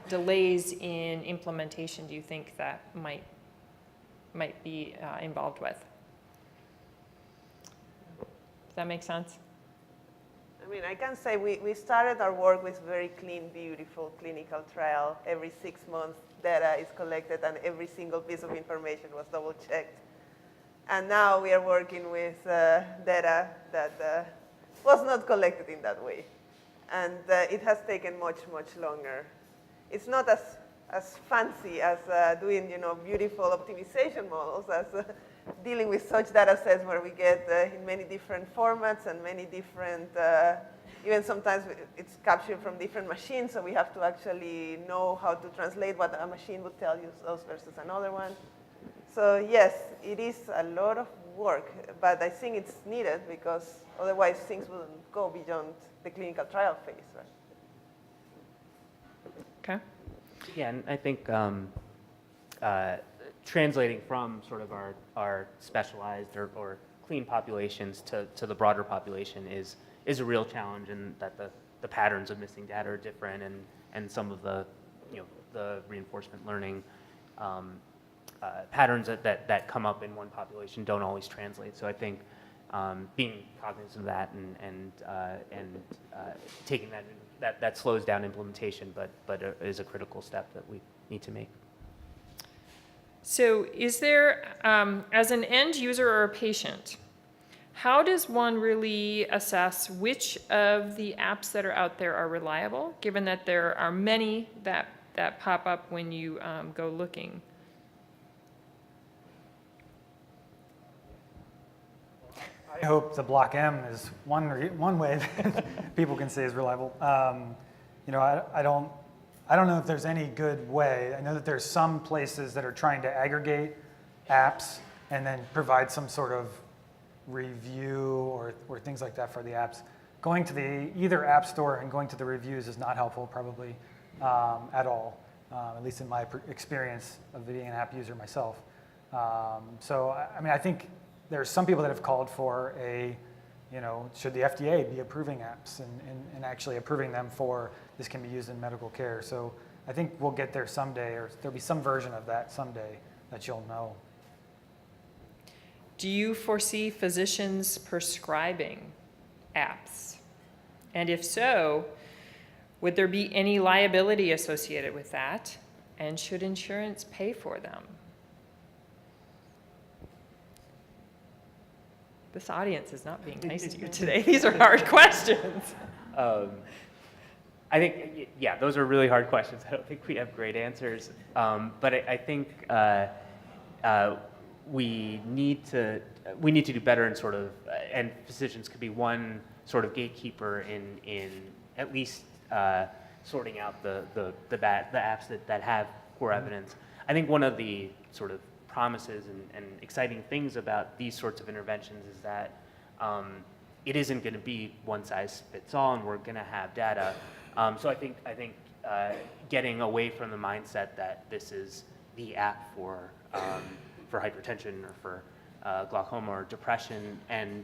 delays in implementation do you think that might be involved with? Does that make sense? I mean, I can say we started our work with very clean, beautiful clinical trial. Every 6 months, data is collected, and every single piece of information was double-checked. And now we are working with data that was not collected in that way. And it has taken much, much longer. It's not as fancy as doing, beautiful optimization models, as dealing with such data sets where we get in many different formats and many different, even sometimes it's captured from different machines, so we have to actually know how to translate what a machine would tell you versus another one. So yes, it is a lot of work, but I think it's needed because otherwise things wouldn't go beyond the clinical trial phase, right? Okay. Yeah, and I think translating from sort of our specialized or clean populations to the broader population is a real challenge, and that the patterns of missing data are different, and some of the the reinforcement learning patterns that come up in one population don't always translate. So I think being cognizant of that and taking that slows down implementation, but is a critical step that we need to make. So is there, as an end user or a patient, how does one really assess which of the apps that are out there are reliable, given that there are many that pop up when you go looking? I hope the block M is one way that people can say is reliable. I don't know if there's any good way. I know that there's some places that are trying to aggregate apps and then provide some sort of review or things like that for the apps. Going to either app store and going to the reviews is not helpful probably at all, at least in my experience of being an app user myself. So I think there's some people that have called for should the FDA be approving apps and actually approving them for this can be used in medical care. So I think we'll get there someday, or there'll be some version of that someday that you'll know. Do you foresee physicians prescribing apps? And if so, would there be any liability associated with that? And should insurance pay for them? This audience is not being nice to you today. These are hard questions. I think, yeah, those are really hard questions. I don't think we have great answers. But I think we need to do better in sort of, and physicians could be one sort of gatekeeper in at least sorting out the apps that have poor evidence. I think one of the sort of promises and exciting things about these sorts of interventions is that it isn't going to be one size fits all, and we're going to have data. So I think getting away from the mindset that this is the app for hypertension or for glaucoma or depression, and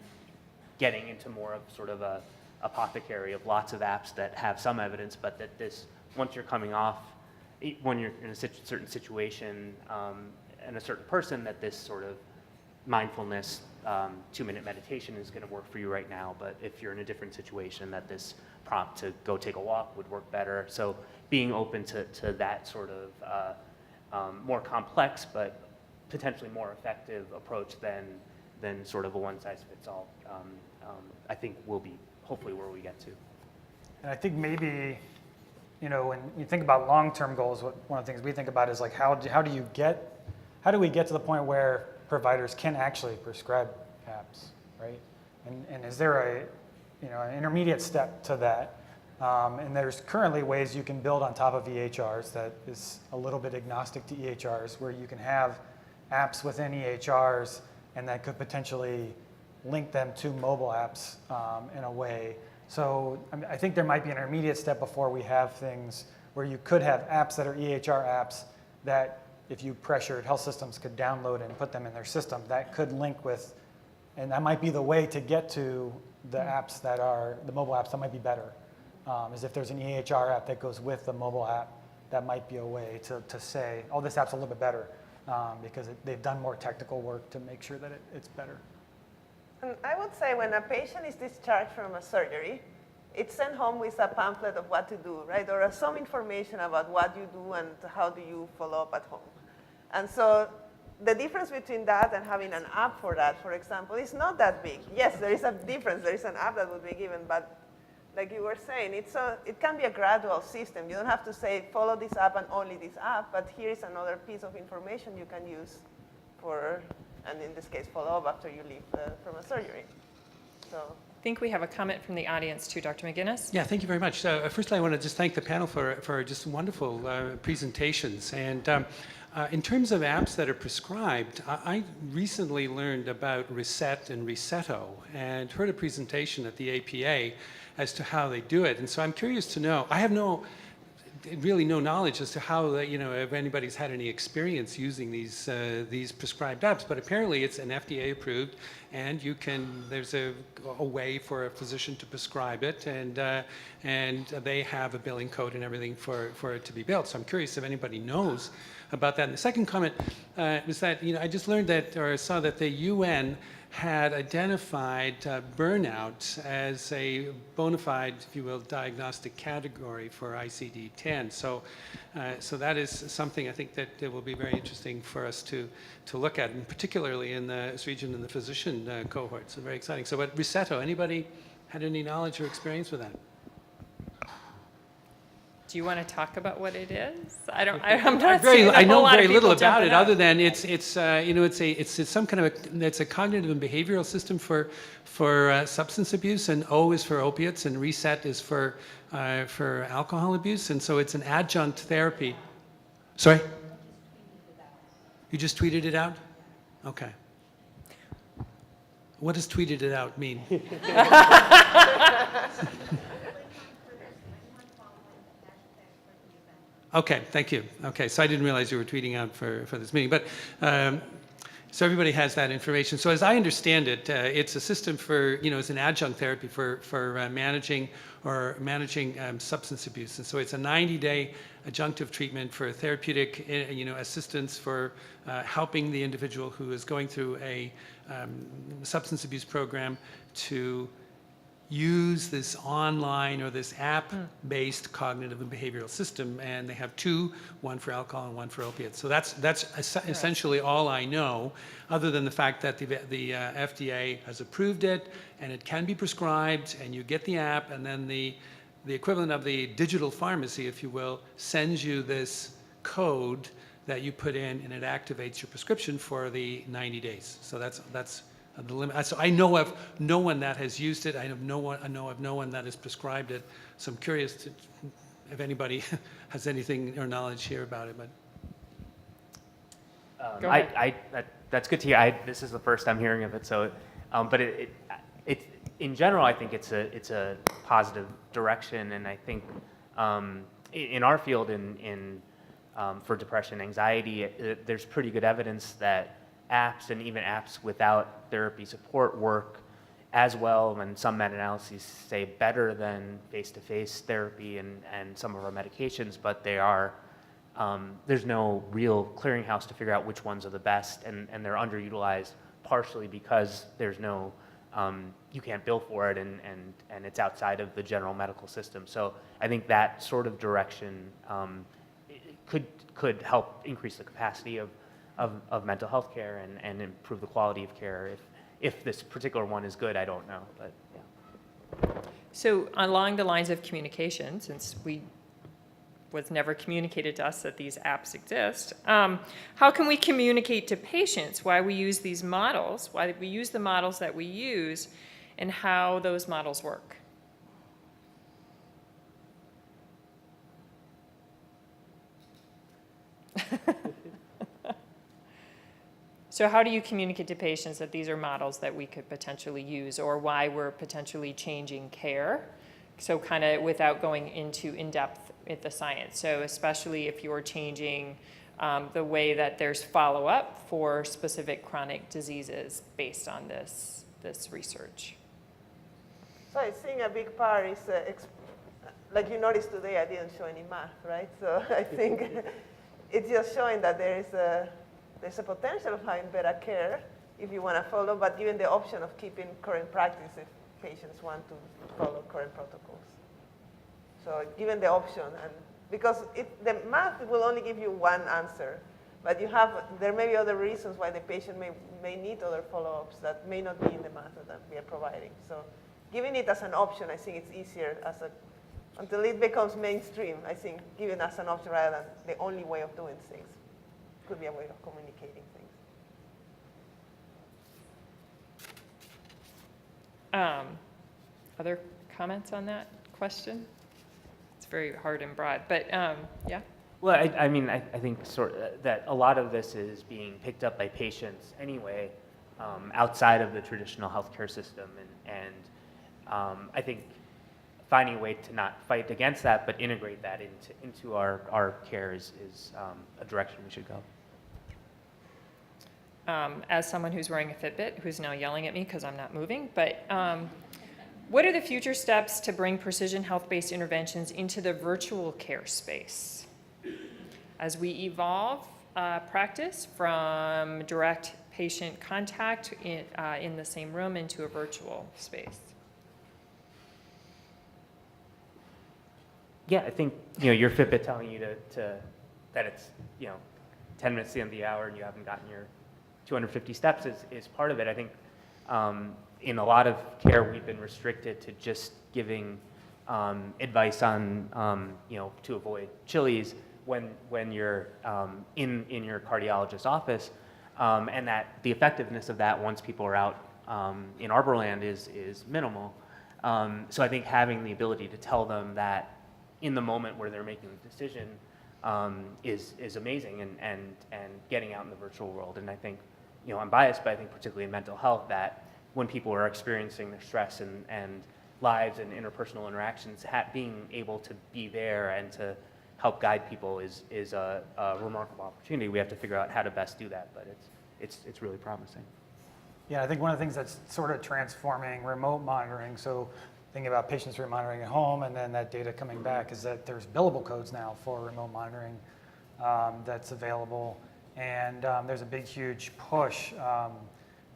getting into more of sort of a apothecary of lots of apps that have some evidence, but that this, once you're coming off, when you're in a certain situation and a certain person, that this sort of mindfulness 2-minute meditation is going to work for you right now, but if you're in a different situation, that this prompt to go take a walk would work better. So being open to that sort of more complex but potentially more effective approach than sort of a one-size-fits-all, I think will be hopefully where we get to. And I think maybe, you know, when you think about long-term goals, one of the things we think about is like how do we get to the point where providers can actually prescribe apps, right? And is there an intermediate step to that? And there's currently ways you can build on top of EHRs that is a little bit agnostic to EHRs, where you can have apps within EHRs and that could potentially link them to mobile apps in a way. So I think there might be an intermediate step before we have things where you could have apps that are EHR apps that if you pressured, health systems could download and put them in their system. That could link with, and that might be the way to get to the apps that are, the mobile apps that might be better. Is if there's an EHR app that goes with the mobile app, that might be a way to say, oh, this app's a little bit better because they've done more technical work to make sure that it's better. And I would say when a patient is discharged from a surgery, it's sent home with a pamphlet of what to do, right? Or some information about what you do and how do you follow up at home. And so the difference between that and having an app for that, for example, is not that big. Yes, there is a difference. There is an app that would be given, but like you were saying, it can be a gradual system. You don't have to say, follow this app and only this app, but here is another piece of information you can use for, and in this case, follow up after you leave from a surgery. So. I think we have a comment from the audience too, Dr. McGinnis. Yeah, thank you very much. Firstly, I want to just thank the panel for just wonderful presentations. And in terms of apps that are prescribed, I recently learned about Reset and Resetto and heard a presentation at the APA as to how they do it. And so I'm curious to know, I have really no knowledge as to how, if anybody's had any experience using these prescribed apps, but apparently it's an FDA approved, and there's a way for a physician to prescribe it, and they have a billing code and everything for it to be billed. So I'm curious if anybody knows about that. And the second comment was that, I just learned that, or saw that the UN had identified burnout as a bona fide, if you will, diagnostic category for ICD-10. So that is something I think that will be very interesting for us to look at, and particularly in the Srijan and the physician cohort. So very exciting. So at Resetto, anybody had any knowledge or experience with that? Do you want to talk about what it is? I'm not I know very little about it, up. other than it's some kind of it's a cognitive and behavioral system for substance abuse, and O is for opiates, and Reset is for alcohol abuse, and so it's an adjunct therapy. Sorry? You just tweeted it out? Okay. What does tweeted it out mean? Okay, thank you. Okay, so I didn't realize you were tweeting out for this meeting. But So everybody has that information. So as I understand it, it's a system for, it's an adjunct therapy for managing substance abuse. And so it's a 90-day adjunctive treatment for therapeutic, assistance for helping the individual who is going through a substance abuse program to use this online or this app-based cognitive and behavioral system, and they have two, one for alcohol and one for opiates. So that's essentially all I know, other than the fact that the FDA has approved it, and it can be prescribed, and you get the app, and then the equivalent of the digital pharmacy, if you will, sends you this code that you put in, and it activates your prescription for the 90 days. So that's the limit. So I know of no one that has used it. I know of no one that has prescribed it. So I'm curious if anybody has anything or knowledge here about it. But Go ahead. That's good to hear. This is the first I'm hearing of it. So, but it in general, I think it's a positive direction, and I think in our field for depression, anxiety, there's pretty good evidence that apps and even apps without therapy support work as well, and some meta-analyses say better than face-to-face therapy and some of our medications, but they are, there's no real clearinghouse to figure out which ones are the best, and they're underutilized partially because there's no, you can't bill for it, and it's outside of the general medical system. So I think that sort of direction could help increase the capacity of mental health care and improve the quality of care. If this particular one is good, I don't know, but yeah. So along the lines of communication, since was never communicated to us that these apps exist, how can we communicate to patients why we use these models, why we use the models that we use, and how those models work? So how do you communicate to patients that these are models that we could potentially use, or why we're potentially changing care? So kind of without going into in-depth with the science. So especially if you're changing the way that there's follow-up for specific chronic diseases based on this research. So I think a big part is, like you noticed today, I didn't show any math, right? So I think it's just showing that there's a potential of having better care if you want to follow, but given the option of keeping current practice if patients want to follow current protocols. So given the option, and because the math will only give you one answer, but there may be other reasons why the patient may need other follow-ups that may not be in the math that we are providing. So giving it as an option, I think it's easier until it becomes mainstream. I think giving as an option rather than the only way of doing things could be a way of communicating things. Other comments on that question? It's very hard and broad, but yeah. Well, I think that a lot of this is being picked up by patients anyway, outside of the traditional healthcare system, and I think finding a way to not fight against that, but integrate that into our care is a direction we should go. As someone who's wearing a Fitbit, who's now yelling at me because I'm not moving, but what are the future steps to bring precision health-based interventions into the virtual care space as we evolve practice from direct patient contact in the same room into a virtual space? Yeah, I think your Fitbit telling you that it's 10 minutes to the end of the hour and you haven't gotten your 250 steps is part of it. I think in a lot of care we've been restricted to just giving advice on to avoid chilies when you're in your cardiologist's office, and that the effectiveness of that once people are out in Arborland is minimal. So I think having the ability to tell them that in the moment where they're making the decision is amazing, and getting out in the virtual world. And I think, I'm biased, but I think particularly in mental health that when people are experiencing their stress and lives and interpersonal interactions, being able to be there and to help guide people is a remarkable opportunity. We have to figure out how to best do that, but it's really promising. Yeah, I think one of the things that's sort of transforming remote monitoring, so thinking about patients monitoring at home and then that data coming back, is that there's billable codes now for remote monitoring that's available. And there's a big, huge push.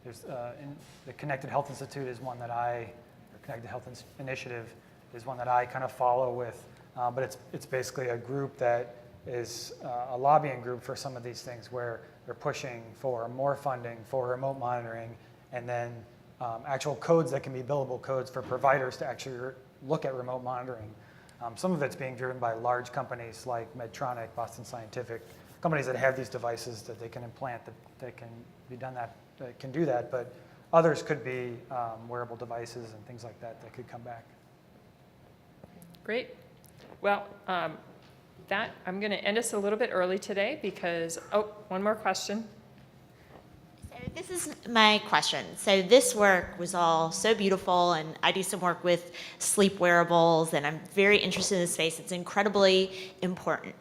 The Connected Health Institute is one that or Connected Health Initiative is one that I kind of follow with. But it's basically a group that is a lobbying group for some of these things where they're pushing for more funding for remote monitoring and then actual codes that can be billable codes for providers to actually look at remote monitoring. Some of it's being driven by large companies like Medtronic, Boston Scientific, companies that have these devices that they can implant that can be done that can do that, but others could be wearable devices and things like that could come back. Great. Well, I'm going to end us a little bit early today because, one more question. So this is my question. So this work was all so beautiful, and I do some work with sleep wearables, and I'm very interested in this space. It's incredibly important.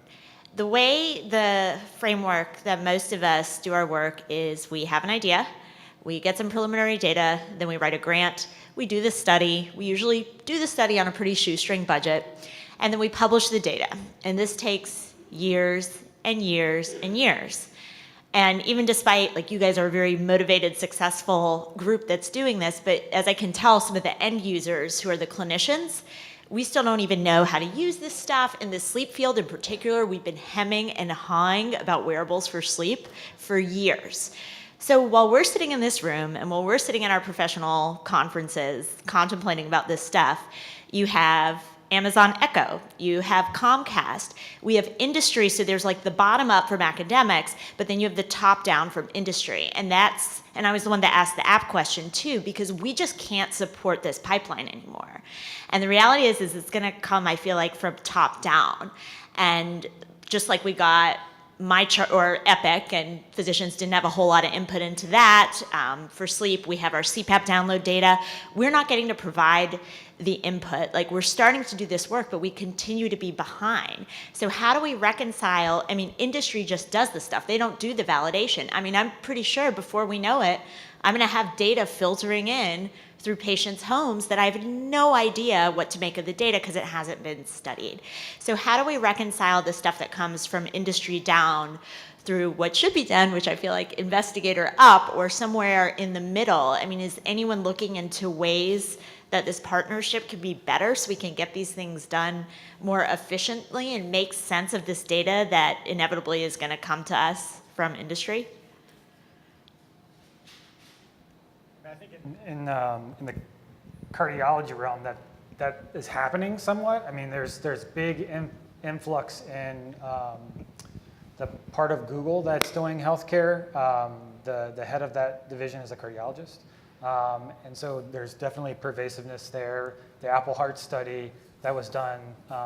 The way the framework that most of us do our work is we have an idea, we get some preliminary data, then we write a grant, we do the study. We usually do the study on a pretty shoestring budget, and then we publish the data. And this takes years and years and years. And even despite, like, you guys are a very motivated, successful group that's doing this, but as I can tell, some of the end users who are the clinicians, we still don't even know how to use this stuff. In the sleep field in particular, we've been hemming and hawing about wearables for sleep for years. So while we're sitting in this room and while we're sitting in our professional conferences contemplating about this stuff, you have Amazon Echo, you have Comcast, we have industry, so there's like the bottom up from academics, but then you have the top down from industry. And I was the one that asked the app question too, because we just can't support this pipeline anymore. And the reality is it's gonna come, I feel like, from top down. And just like we got or Epic, and physicians didn't have a whole lot of input into that. For sleep, we have our CPAP download data. We're not getting to provide the input. Like, we're starting to do this work, but we continue to be behind. So how do we reconcile? I mean, industry just does the stuff. They don't do the validation. I mean, I'm pretty sure before we know it, I'm gonna have data filtering in through patients' homes that I have no idea what to make of the data because it hasn't been studied. So how do we reconcile the stuff that comes from industry down through what should be done, which I feel like investigator up or somewhere in the middle? I mean, is anyone looking into ways that this partnership can be better so we can get these things done more efficiently and make sense of this data that inevitably is going to come to us from industry? I think in the cardiology realm that is happening somewhat. I mean, there's big influx in the part of Google that's doing healthcare. The head of that division is a cardiologist. And so there's definitely pervasiveness there. The Apple Heart study that was done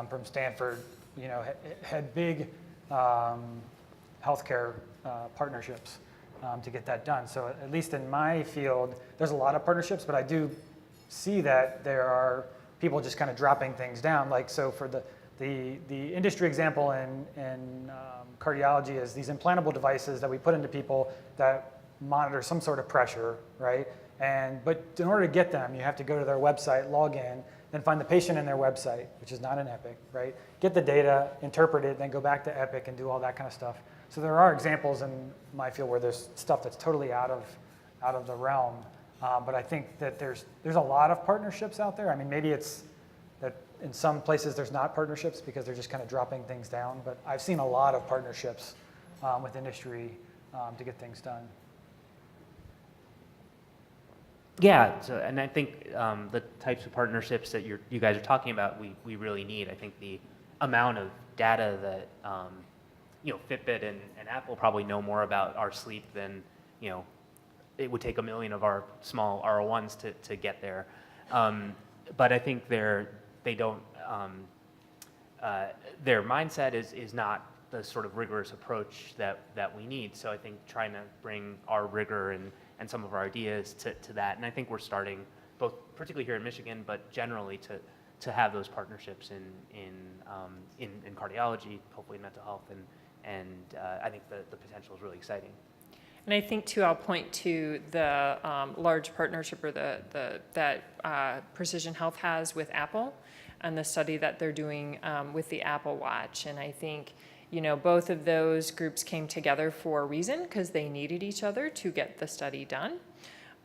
from Stanford, had big healthcare partnerships to get that done. So at least in my field, there's a lot of partnerships, but I do see that there are people just kind of dropping things down. Like, so for the industry example in cardiology is these implantable devices that we put into people that monitor some sort of pressure, right? But in order to get them, you have to go to their website, log in, then find the patient in their website, which is not an Epic, right? Get the data, interpret it, then go back to Epic and do all that kind of stuff. So there are examples in my field where there's stuff that's totally out of the realm. But I think that there's a lot of partnerships out there. I mean, maybe it's that in some places there's not partnerships because they're just kind of dropping things down. But I've seen a lot of partnerships with industry to get things done. Yeah, and I think the types of partnerships that you guys are talking about, we really need. I think the amount of data that Fitbit and Apple probably know more about our sleep than it would take 1 million of our small R01s to get there. But I think their mindset is not the sort of rigorous approach that we need. So I think trying to bring our rigor and some of our ideas to that, and I think we're starting both, particularly here in Michigan, but generally to have those partnerships in cardiology, hopefully mental health, and I think the potential is really exciting. And I think too, I'll point to the large partnership or that Precision Health has with Apple and the study that they're doing with the Apple Watch. And I think, both of those groups came together for a reason, because they needed each other to get the study done.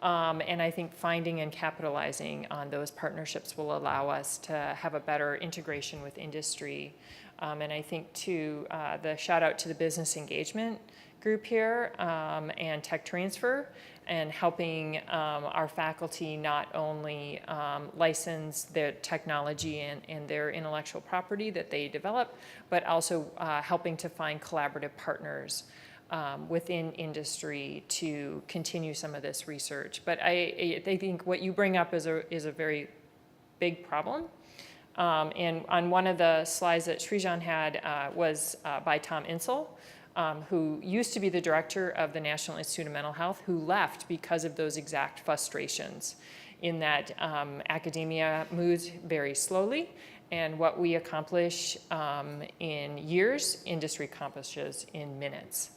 And I think finding and capitalizing on those partnerships will allow us to have a better integration with industry. And I think too, the shout out to the business engagement group here and tech transfer, and helping our faculty not only license their technology and their intellectual property that they develop, but also helping to find collaborative partners within industry to continue some of this research. But I think what you bring up is a very big problem. And on one of the slides that Srijan had was by Tom Insel, who used to be the director of the National Institute of Mental Health, who left because of those exact frustrations, in that academia moves very slowly, and what we accomplish in years, industry accomplishes in minutes.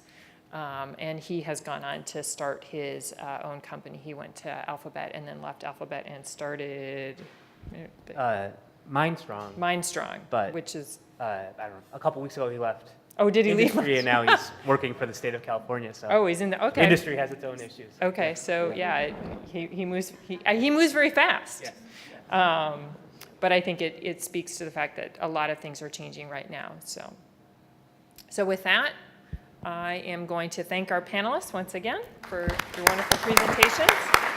And he has gone on to start his own company. He went to Alphabet and then left Alphabet and started Mindstrong, but which is I don't know. A couple weeks ago, he left. Oh, did he leave? Industry, and now he's working for the state of California. So Oh, he's in the, okay. industry has its own issues. Okay, so yeah, he moves very fast. Yes. But I think it speaks to the fact that a lot of things are changing right now. So with that, I am going to thank our panelists once again for your wonderful presentations.